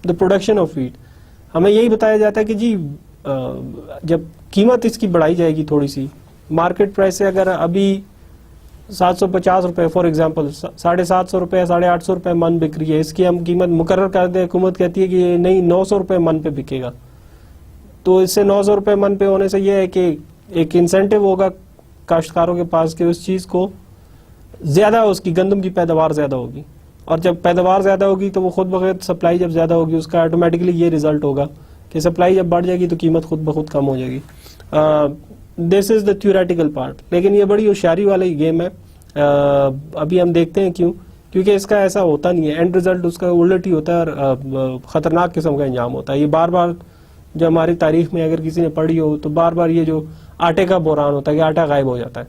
the production of wheat, हमें यही बताया जाता है कि जी जब कीमत इसकी बढ़ाई जाएगी थोड़ी सी, मार्केट प्राइस से अगर अभी 750 रुपये फॉर एग्जांपल 750 रुपये 850 रुपये मन बिक रही है, इसकी हम कीमत मुकर्रर कर दें, हुकूमत कहती है कि नहीं 900 रुपये मन पे बिकेगा, तो इससे 900 रुपये मन पे होने से यह है कि एक इंसेंटिव होगा काश्तकारों के पास कि उस चीज़ को ज़्यादा, उसकी गंदम की पैदावार ज़्यादा होगी, और जब पैदावार ज़्यादा होगी तो वो खुद बखुद सप्लाई जब ज़्यादा होगी उसका ऑटोमेटिकली ये रिजल्ट होगा कि सप्लाई जब बढ़ जाएगी तो कीमत खुद ब खुद कम हो जाएगी। This is the theoretical part, लेकिन ये बड़ी होशियारी वाला ही गेम है। अभी हम देखते हैं क्यों, क्योंकि इसका ऐसा होता नहीं है, एंड रिजल्ट उसका उलट ही होता है और ख़तरनाक किस्म का इंजाम होता है। ये बार बार जो हमारी तारीख में अगर किसी ने पढ़ी हो तो बार बार ये जो आटे का बहरान होता है कि आटा गायब हो जाता है,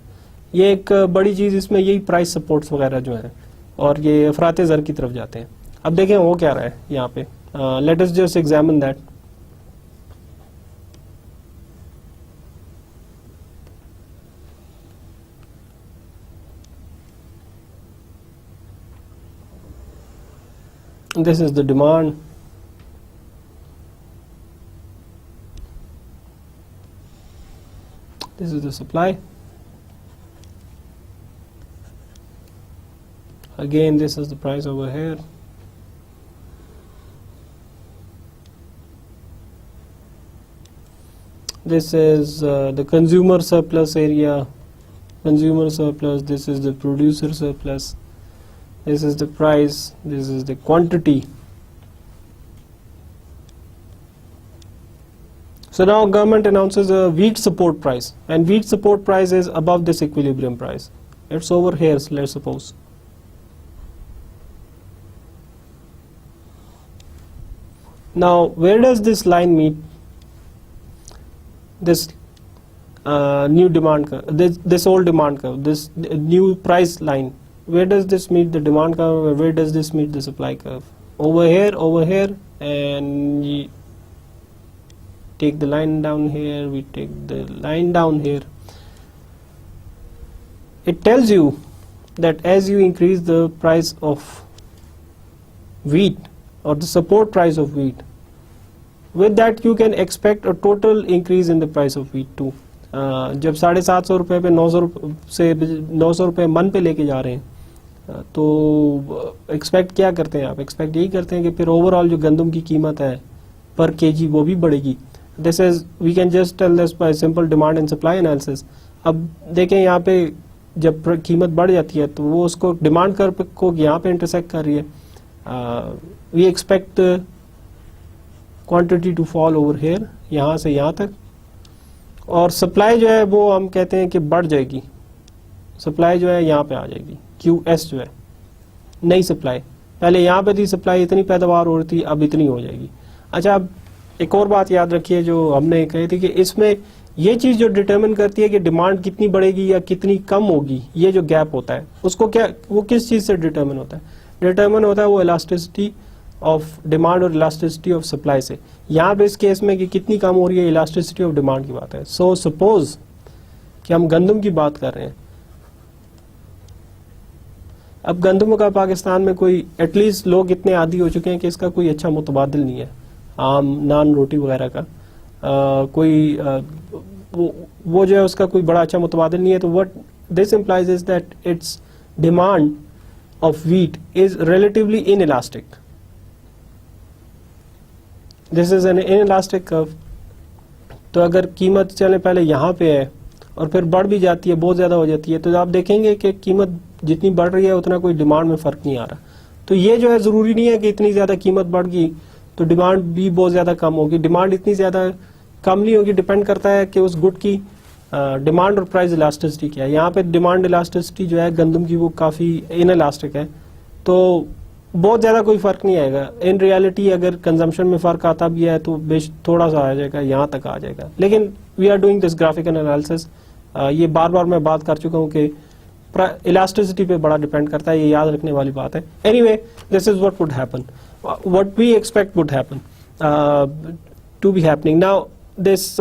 ये एक बड़ी चीज़ इसमें यही प्राइस सपोर्ट्स वगैरह जो हैं और ये अफराते ज़र की तरफ जाते हैं। अब देखें वो क्या रहा है यहाँ पे, let us just examine that. this is the demand, this is the supply. Again, this is the price over here. This is the consumer surplus area, consumer surplus, this is the producer surplus, this is the price, this is the quantity. So now government announces a wheat support price, and wheat support price is above this equilibrium price. It's over here, let's suppose. Now, where does this line meet? This new demand curve, this old demand curve, this new price line. Where does this meet the demand curve, or where does this meet the supply curve? Over here, and you take the line down here, we take the line down here. It tells you that as you increase the price of wheat, or the support price of wheat, with that you can expect a total increase in the price of wheat too. जब 750 रुपये पे 900 रुपये मन पे लेके जा रहे हैं, तो एक्सपेक्ट क्या करते हैं आप? एक्सपेक्ट यही करते हैं कि फिर ओवरऑल जो गंदम की कीमत है पर केजी वो भी बढ़ेगी. This is, we can just tell this by simple demand and supply analysis. अब देखें यहाँ पे जब कीमत बढ़ जाती है तो वो उसको डिमांड कर्व को यहाँ पे इंटरसेक्ट कर रही है. We expect quantity to fall over here, यहाँ से यहाँ तक, और सप्लाई जो है वो हम कहते हैं कि बढ़ जाएगी. सप्लाई जो है यहाँ पे आ जाएगी, QS जो है नई सप्लाई. पहले यहाँ पे थी सप्लाई, इतनी पैदावार हो रही थी, अब इतनी हो जाएगी. अच्छा, अब एक और बात याद रखिए जो हमने कही थी कि इसमें ये चीज़ जो डिटरमिन करती है कि डिमांड कितनी बढ़ेगी या कितनी कम होगी, ये जो गैप होता है उसको क्या, वो किस चीज़ से डिटरमिन होता है? डिटरमिन होता है वो इलास्टिसिटी ऑफ डिमांड और इलास्टिसिटी ऑफ सप्लाई से. यहाँ पे इस केस में कि कितनी कम हो रही है, इलास्टिसिटी ऑफ डिमांड की बात है. सो सपोज कि हम गंदम की बात कर रहे हैं. अब गंदम का पाकिस्तान में कोई एटलीस्ट लोग इतने आदी हो चुके हैं कि इसका कोई अच्छा मुतबादिल नहीं है, आम नान रोटी वगैरह का वो जो है उसका कोई बड़ा अच्छा मुतबादिल नहीं है. तो what this implies is that it's demand of wheat is relatively inelastic. This is an inelastic curve. तो अगर कीमत चले पहले यहाँ पे है और फिर बढ़ भी जाती है, बहुत ज़्यादा हो जाती है, तो आप देखेंगे कि कीमत जितनी बढ़ रही है उतना कोई डिमांड में फ़र्क नहीं आ रहा. तो ये जो है ज़रूरी नहीं है कि इतनी ज़्यादा कीमत बढ़ गई तो डिमांड भी बहुत ज़्यादा कम होगी. डिमांड इतनी ज़्यादा कम नहीं होगी, डिपेंड करता है कि उस गुड की डिमांड और प्राइस इलास्टिसिटी क्या है. यहाँ पे डिमांड इलास्टिसिटी जो है गंदम की वो काफ़ी इनइलास्टिक है, तो बहुत ज़्यादा कोई फ़र्क नहीं आएगा. इन रियलिटी अगर कंजम्पशन में फ़र्क आता भी है तो थोड़ा सा आ जाएगा, यहाँ तक आ जाएगा. लेकिन we are doing this graphical analysis. ये बार बार मैं बात कर चुका हूँ कि इलास्टिसिटी पे बड़ा डिपेंड करता है, ये याद रखने वाली बात है. Anyway, this is what would happen, what we expect would happen to be happening. Now this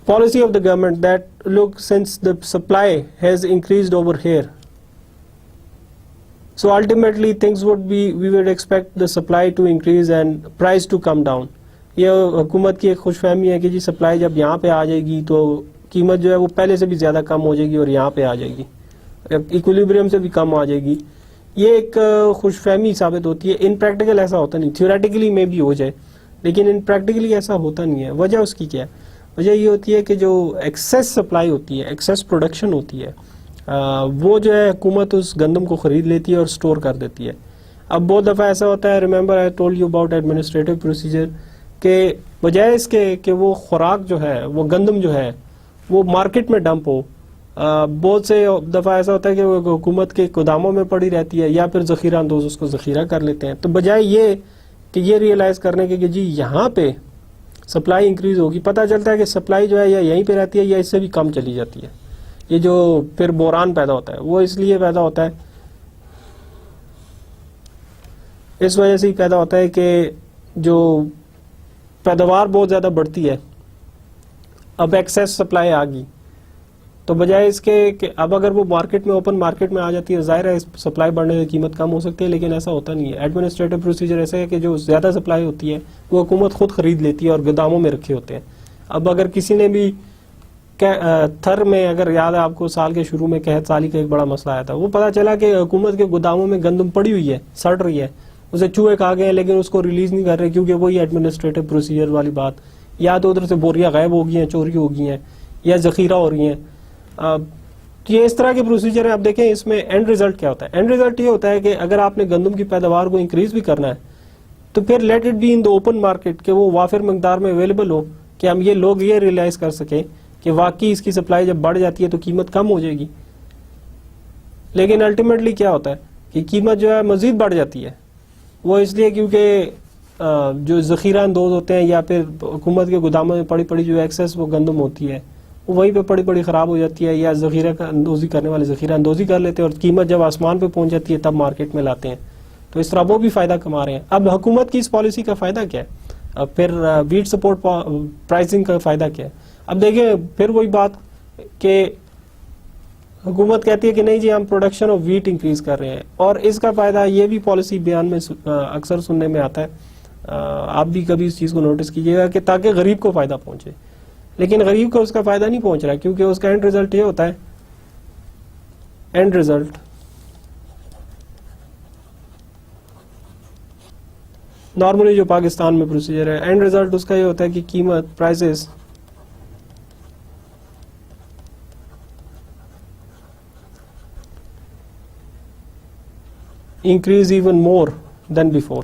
policy of the government that, look, since the supply has increased over here, so ultimately things would be, we would expect the supply to increase and price to come down. ये हुकूमत की एक खुशफहमी है कि जी supply जब यहाँ पे आ जाएगी तो कीमत जो है वो पहले से भी ज़्यादा कम हो जाएगी और यहाँ पे आ जाएगी, इक्विलिब्रियम से भी कम आ जाएगी. ये एक खुशफहमी साबित होती है. इन प्रैक्टिकल ऐसा होता नहीं, थियोरेटिकली में भी हो जाए, लेकिन इन प्रैक्टिकली ऐसा होता नहीं है. वजह उसकी क्या है? वजह ये होती है कि जो एक्सेस सप्लाई होती है, एक्सेस प्रोडक्शन होती है, वो जो है हुकूमत उस गंदम को ख़रीद लेती है और स्टोर कर देती है. अब बहुत दफ़ा ऐसा होता है, remember I told you about administrative procedure, के बजाय इसके कि वो खुराक जो है, वो गंदम जो है वो मार्केट में डंप हो, बहुत से दफ़ा ऐसा होता है कि वो हुकूमत के गोदामों में पड़ी रहती है या फिर ज़ख़ीरा अंदोज़ उसको ज़ख़ीरा कर लेते हैं. तो बजाय ये कि ये रियलाइज़ करने के कि जी यहाँ पे सप्लाई इंक्रीज़ होगी, पता चलता है कि सप्लाई जो है या यहीं पे रहती है या इससे भी कम चली जाती है. ये जो फिर बोरान पैदा होता है वो इसलिए पैदा होता है, इस वजह से ही पैदा होता है कि जो पैदावार बहुत ज़्यादा बढ़ती है, अब एक्सेस सप्लाई आ गई تو بجائے اس کے کہ اب اگر وہ مارکیٹ میں اوپن مارکیٹ میں آ جاتی ہے, ظاہر ہے سپلائی بڑھنے سے قیمت کم ہو سکتی ہے, لیکن ایسا ہوتا نہیں ہے. ایڈمنسٹریٹو پروسیجر ایسا ہے کہ جو زیادہ سپلائی ہوتی ہے وہ حکومت خود خرید لیتی ہے اور گوداموں میں رکھے ہوتے ہیں. اب اگر کسی نے بھی تھر میں, اگر یاد ہے آپ کو سال کے شروع میں قحط سالی کا ایک بڑا مسئلہ آیا تھا, وہ پتا چلا کہ حکومت کے گوداموں میں گندم پڑی ہوئی ہے, سڑ رہی ہے, اسے چوہے کھا گئے ہیں لیکن اس کو ریلیز نہیں کر رہے کیونکہ وہی ایڈمنسٹریٹو پروسیجر والی بات, یا تو ادھر سے بوریاں غائب ہو گئی ہیں, چوری ہو گئی ہیں, یا ذخیرہ ہو رہی ہیں. یہ اس طرح کے پروسیجر ہیں. اب دیکھیں اس میں اینڈ ریزلٹ کیا ہوتا ہے. اینڈ ریزلٹ یہ ہوتا ہے کہ اگر آپ نے گندم کی پیداوار کو انکریز بھی کرنا ہے تو پھر let it be in the open market, کہ وہ وافر مقدار میں اویلیبل ہو, کہ ہم یہ لوگ یہ ریئلائز کر سکیں کہ واقعی اس کی سپلائی جب بڑھ جاتی ہے تو قیمت کم ہو جائے گی. لیکن الٹیمیٹلی کیا ہوتا ہے کہ قیمت جو ہے مزید بڑھ جاتی ہے. وہ اس لیے کیونکہ جو ذخیرہ اندوز ہوتے ہیں یا پھر حکومت کے گوداموں میں پڑی پڑی جو ایکسیس وہ گندم ہوتی ہے وہ وہیں پہ پڑی پڑی خراب ہو جاتی ہے, یا ذخیرہ اندوزی کرنے والے ذخیرہ اندوزی کر لیتے ہیں اور قیمت جب آسمان پہ پہنچ جاتی ہے تب مارکیٹ میں لاتے ہیں. تو اس طرح وہ بھی فائدہ کما رہے ہیں. اب حکومت کی اس پالیسی کا فائدہ کیا ہے؟ پھر ویٹ سپورٹ پرائسنگ کا فائدہ کیا ہے؟ اب دیکھیں پھر وہی بات کہ حکومت کہتی ہے کہ نہیں جی ہم پروڈکشن آف ویٹ انکریز کر رہے ہیں, اور اس کا فائدہ یہ بھی پالیسی بیان میں اکثر سننے میں آتا ہے. آپ بھی کبھی اس چیز کو نوٹس کیجیے گا کہ تاکہ غریب کو فائدہ پہنچے, لیکن غریب کو اس کا فائدہ نہیں پہنچ رہا کیونکہ اس کا اینڈ ریزلٹ یہ ہوتا ہے, اینڈ ریزلٹ نارملی جو پاکستان میں پروسیجر ہے, اینڈ ریزلٹ اس کا یہ ہوتا ہے کہ قیمت prices increase even more than before.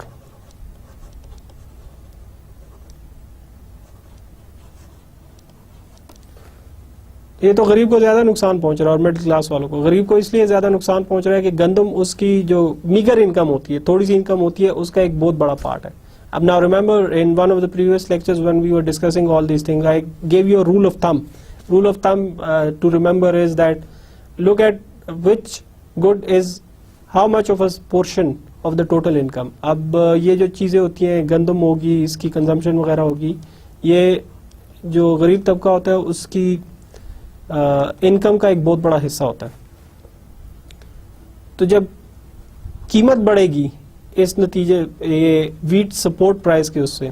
یہ تو غریب کو زیادہ نقصان پہنچ رہا ہے, اور مڈل کلاس والوں کو. غریب کو اس لیے زیادہ نقصان پہنچ رہا ہے کہ گندم اس کی جو میگر انکم ہوتی ہے, تھوڑی سی انکم ہوتی ہے, اس کا ایک بہت بڑا پارٹ ہے. اب now remember in one of the previous lectures when we were discussing all these things, I gave you a rule of thumb. Rule of thumb to remember is that look at which good is how much of a portion of the total income. اب یہ جو چیزیں ہوتی ہیں, گندم ہوگی, اس کی consumption وغیرہ ہوگی, یہ جو غریب طبقہ ہوتا ہے اس کی انکم کا ایک بہت بڑا حصہ ہوتا ہے. تو جب قیمت بڑھے گی اس نتیجے یہ ویٹ سپورٹ پرائز کے اس سے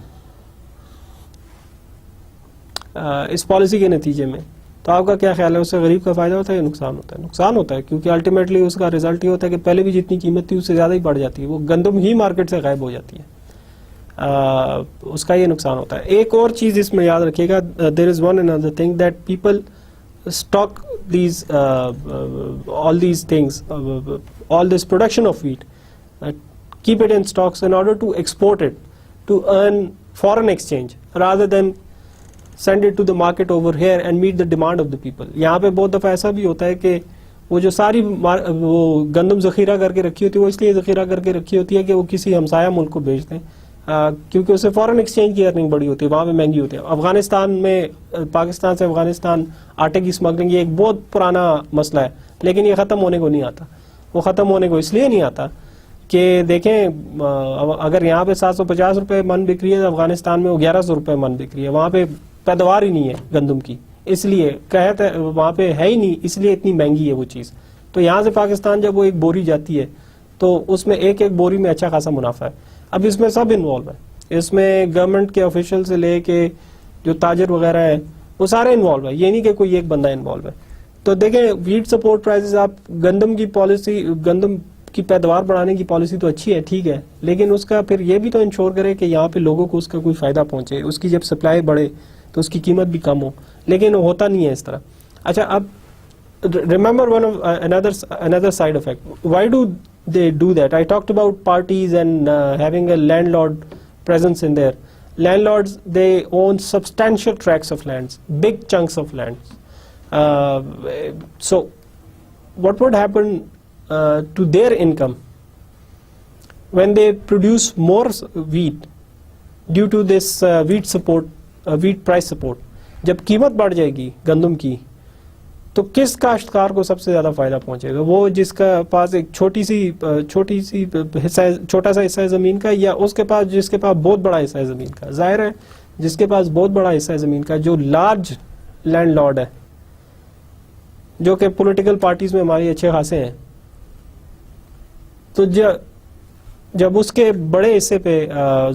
اس پالیسی کے نتیجے میں, تو آپ کا کیا خیال ہے, اس سے غریب کا فائدہ ہوتا ہے یا نقصان ہوتا ہے؟ نقصان ہوتا ہے, کیونکہ الٹیمیٹلی اس کا ریزلٹ یہ ہوتا ہے کہ پہلے بھی جتنی قیمت تھی اس سے زیادہ ہی بڑھ جاتی ہے, وہ گندم ہی مارکیٹ سے غائب ہو جاتی ہے, اس کا یہ نقصان ہوتا ہے. ایک اور چیز اس میں یاد رکھیے گا, there is one another thing that people stock these all these things, all this production of wheat, keep it in stocks in order to export it to earn foreign exchange rather than send it to the market over here and meet the demand of the people. یہاں پہ بہت دفعہ ایسا بھی ہوتا ہے کہ وہ جو ساری وہ گندم ذخیرہ کر کے رکھی ہوتی ہے وہ اس لیے ذخیرہ کر کے رکھی ہوتی ہے کہ وہ کسی ہمسایہ ملک کو بیچ دیں, کیونکہ اسے فارن ایکسچینج کی ارننگ بڑی ہوتی ہے, وہاں پہ مہنگی ہوتی ہے. افغانستان میں پاکستان سے افغانستان آٹے کی اسمگلنگ یہ ایک بہت پرانا مسئلہ ہے, لیکن یہ ختم ہونے کو نہیں آتا. وہ ختم ہونے کو اس لیے نہیں آتا کہ دیکھیں اگر یہاں پہ 750 روپے من بک رہی ہے, افغانستان میں وہ 1100 روپے من بک رہی ہے. وہاں پہ پیداوار ہی نہیں ہے گندم کی, اس لیے قحط وہاں پہ ہے ہی نہیں, اس لیے اتنی مہنگی ہے وہ چیز. تو یہاں سے پاکستان جب وہ ایک بوری جاتی ہے تو اس میں ایک بوری میں اچھا خاصا منافع ہے. اب اس میں سب انوالو ہے, اس میں گورنمنٹ کے آفیشیل سے لے کے جو تاجر وغیرہ ہیں وہ سارے انوالو ہے, یہ نہیں کہ کوئی ایک بندہ انوالو ہے. تو دیکھیں ویٹ سپورٹ پرائسز, آپ گندم کی پالیسی, گندم کی پیداوار بڑھانے کی پالیسی تو اچھی ہے, ٹھیک ہے, لیکن اس کا پھر یہ بھی تو انشور کرے کہ یہاں پہ لوگوں کو اس کا کوئی فائدہ پہنچے, اس کی جب سپلائی بڑھے تو اس کی قیمت بھی کم ہو, لیکن ہوتا نہیں ہے اس طرح. اچھا اب remember one of another side effect. Why do they do that? I talked about parties and having a landlord presence in there. Landlords, they own substantial tracts of lands, big chunks of lands. So what would happen to their income when they produce more wheat due to this wheat support, wheat price support? جب قیمت بڑھ جائے گی گندم کی تو کس کاشتکار کو سب سے زیادہ فائدہ پہنچے گا؟ وہ جس کا پاس ایک چھوٹا سا حصہ ہے زمین کا, یا اس کے پاس جس کے پاس بہت بڑا حصہ ہے زمین کا؟ ظاہر ہے جس کے پاس بہت بڑا حصہ ہے زمین کا, جو لارج لینڈ لارڈ ہے, جو کہ پولیٹیکل پارٹیز میں ہماری اچھے خاصے ہیں. تو جب اس کے بڑے حصے پہ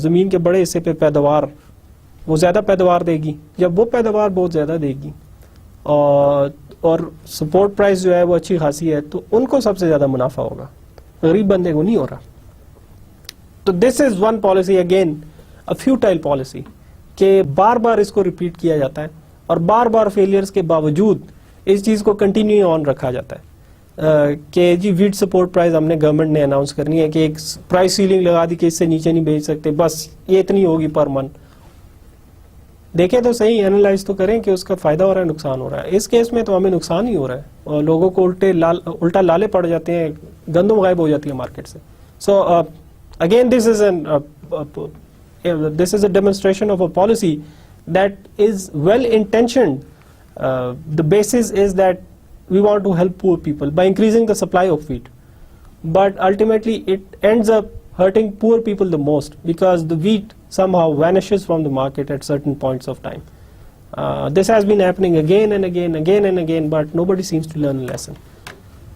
زمین کے بڑے حصے پہ پیداوار وہ زیادہ پیداوار دے گی, جب وہ پیداوار بہت زیادہ دے گی اور سپورٹ پرائز جو ہے وہ اچھی خاصی ہے, تو ان کو سب سے زیادہ منافع ہوگا, غریب بندے کو نہیں ہو رہا. تو this is one policy again a futile policy کہ بار بار اس کو ریپیٹ کیا جاتا ہے اور بار بار فیلئرز کے باوجود اس چیز کو کنٹینیو آن رکھا جاتا ہے کہ جی ویٹ سپورٹ پرائز ہم نے گورنمنٹ نے اناؤنس کرنی ہے کہ ایک پرائس سیلنگ لگا دی کہ اس سے نیچے نہیں بیچ سکتے, بس یہ اتنی ہوگی پر منتھ. دیکھیں تو صحیح, اینالائز تو کریں کہ اس کا فائدہ ہو رہا ہے نقصان ہو رہا ہے. اس کیس میں تو ہمیں نقصان ہی ہو رہا ہے اور لوگوں کو الٹا لالے پڑ جاتے ہیں, گندم غائب ہو جاتی ہے مارکیٹ سے. So again this is a demonstration of a policy that is well intentioned. The basis is that we want to help poor people by increasing the supply of wheat, but ultimately it ends up hurting poor people the most because the wheat somehow vanishes from the market at certain points of time. This has been happening again and again, but nobody seems to learn a lesson.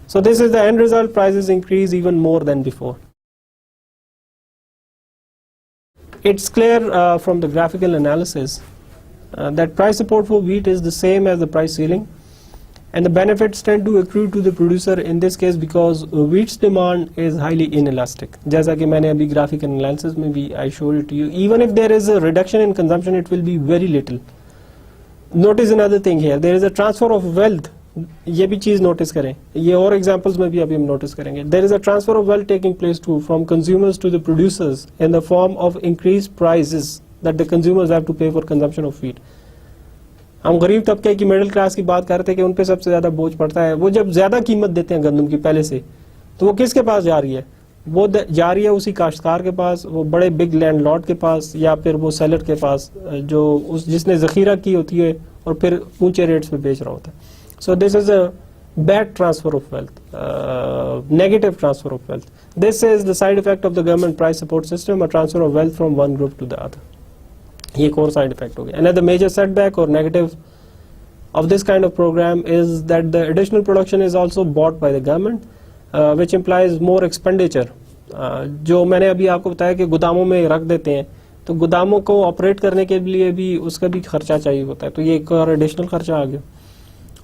So this is the end result. Prices increase even more than before. It's clear from the graphical analysis that price support for wheat is the same as the price ceiling, and the benefits tend to accrue to the producer in this case because wheat's demand is highly inelastic. جیسا کہ میں نے ابھی graphical analysis میں بھی I showed it to you. Even if there is a reduction in consumption, it will be very little. Notice another thing here. There is a transfer of wealth. یہ بھی چیز نوٹس کریں, یہ اور examples میں بھی ابھی ہم نوٹس کریں گے. There is a transfer of wealth taking place too from consumers to the producers in the form of increased prices that the consumers have to pay for consumption of wheat. ہم غریب طبقے کی middle class کی بات کرتے ہیں کہ ان پہ سب سے زیادہ بوجھ پڑتا ہے. وہ جب زیادہ قیمت دیتے ہیں گندم کی پہلے سے, تو وہ کس کے پاس جا رہی ہے؟ وہ جا رہی ہے اسی کاشتکار کے پاس, وہ بڑے بگ لینڈ لاٹ کے پاس, یا پھر وہ سیلر کے پاس جو جس نے ذخیرہ کی ہوتی ہے اور پھر اونچے ریٹس پہ بیچ رہا ہوتا ہے. So this is a bad transfer of wealth, negative transfer of wealth. This is the side effect of the government price support system, اور transfer of wealth from one group to the other. یہ ایک اور side effect ہو گیا. Another major setback or negative of this kind of program is that the additional production is also bought by the government, which implies more expenditure. جو میں نے ابھی آپ کو بتایا کہ گوداموں میں رکھ دیتے ہیں, تو گوداموں کو آپریٹ کرنے کے لیے بھی اس کا بھی خرچہ چاہیے ہوتا ہے, تو یہ ایک اور ایڈیشنل خرچہ آ گیا.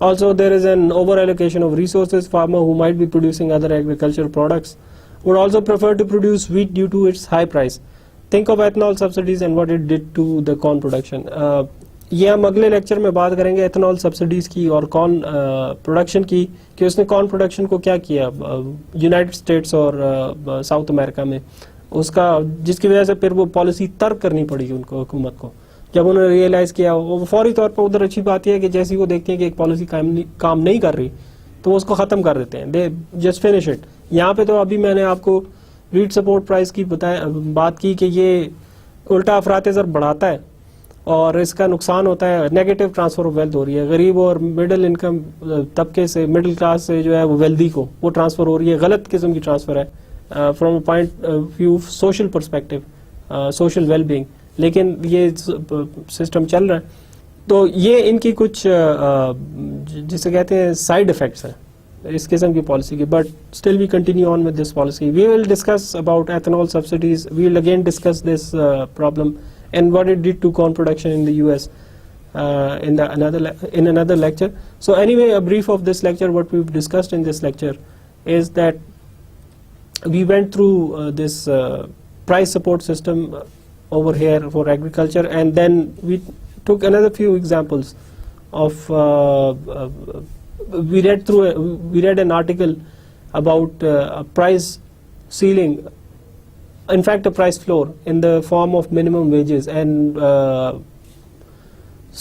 Also there is an over allocation of resources. Farmer who might be producing other agricultural products would also prefer to produce wheat due to its high price. Think of ethanol subsidies and what it did to the corn production. یہ ہم اگلے lecture میں بات کریں گے ethanol subsidies کی اور کارن production کی, کہ اس نے کارن پروڈکشن کو کیا کیا یونائٹڈ اسٹیٹس اور ساؤتھ امریکہ میں, اس کا جس کی وجہ سے پھر وہ پالیسی ترک کرنی پڑی ان کو, حکومت کو. جب انہوں نے ریئلائز کیا, وہ فوری طور پر ادھر اچھی بات یہ ہے کہ جیسے وہ دیکھتے ہیں کہ ایک پالیسی کام نہیں کر رہی, تو وہ اس کو ختم کر دیتے ہیں, دے جسٹ فنش اٹ. یہاں پہ تو ابھی میں نے آپ کو ویٹ سپورٹ پرائز کی بات کی کہ یہ الٹا افراط زر بڑھاتا ہے اور اس کا نقصان ہوتا ہے, نیگیٹو ٹرانسفر آف ویلتھ ہو رہی ہے. غریب اور مڈل انکم طبقے سے, مڈل کلاس سے جو ہے وہ ویلدی کو وہ ٹرانسفر ہو رہی ہے. غلط قسم کی ٹرانسفر ہے from a point view social perspective, social well being. لیکن یہ سسٹم چل رہا ہے. تو یہ ان کی کچھ جسے کہتے ہیں سائڈ افیکٹس ہیں اس قسم کی پالیسی کے. But still we continue on with this policy. We will discuss about ethanol subsidies. We will again discuss this problem and what it did to corn production in the US in another lecture. So anyway, a brief of this lecture, what we've discussed in this lecture is that we went through this price support system over here for agriculture, and then we took another few examples of we read an article about a price ceiling, in fact a price floor in the form of minimum wages, and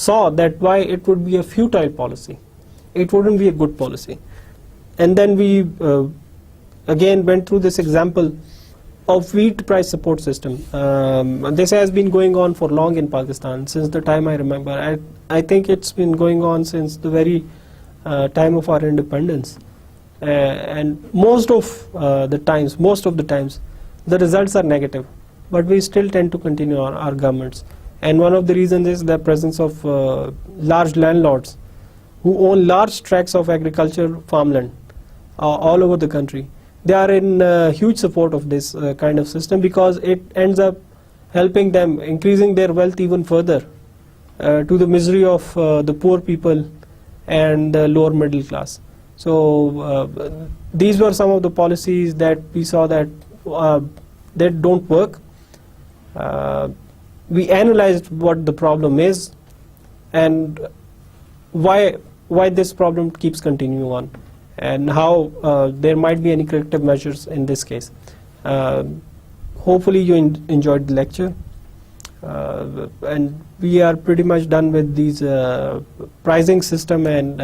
saw that why it would be a futile policy, it wouldn't be a good policy. And then we again went through this example of wheat price support system. This has been going on for long in Pakistan since the time I remember. I think it's been going on since the very time of our independence, and most of the times the results are negative, but we still tend to continue our governments. And one of the reasons is the presence of large landlords who own large tracts of agriculture farmland all over the country. They are in huge support of this kind of system, because it ends up helping them, increasing their wealth even further to the misery of the poor people and the lower middle class. So these were some of the policies that we saw that that don't work. We analyzed what the problem is and why this problem keeps continuing on, and how there might be any corrective measures in this case. Hopefully you enjoyed the lecture, and we are pretty much done with these pricing system and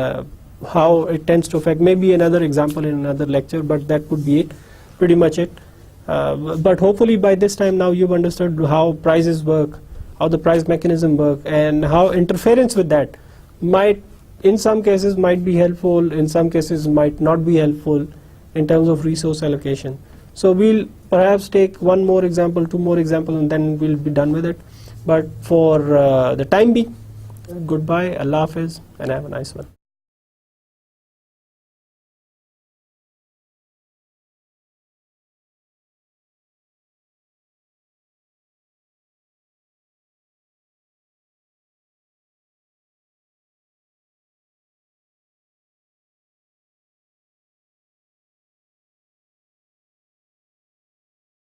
how it tends to affect. Maybe another example in another lecture, but that would be it, pretty much it. But hopefully by this time now you've understood how prices work, how the price mechanism work, and how interference with that might, in some cases might be helpful, in some cases might not be helpful in terms of resource allocation. So we'll perhaps take one more example, two more examples, and then we'll be done with it. But for the time being, goodbye, Allah Hafiz, and have a nice one.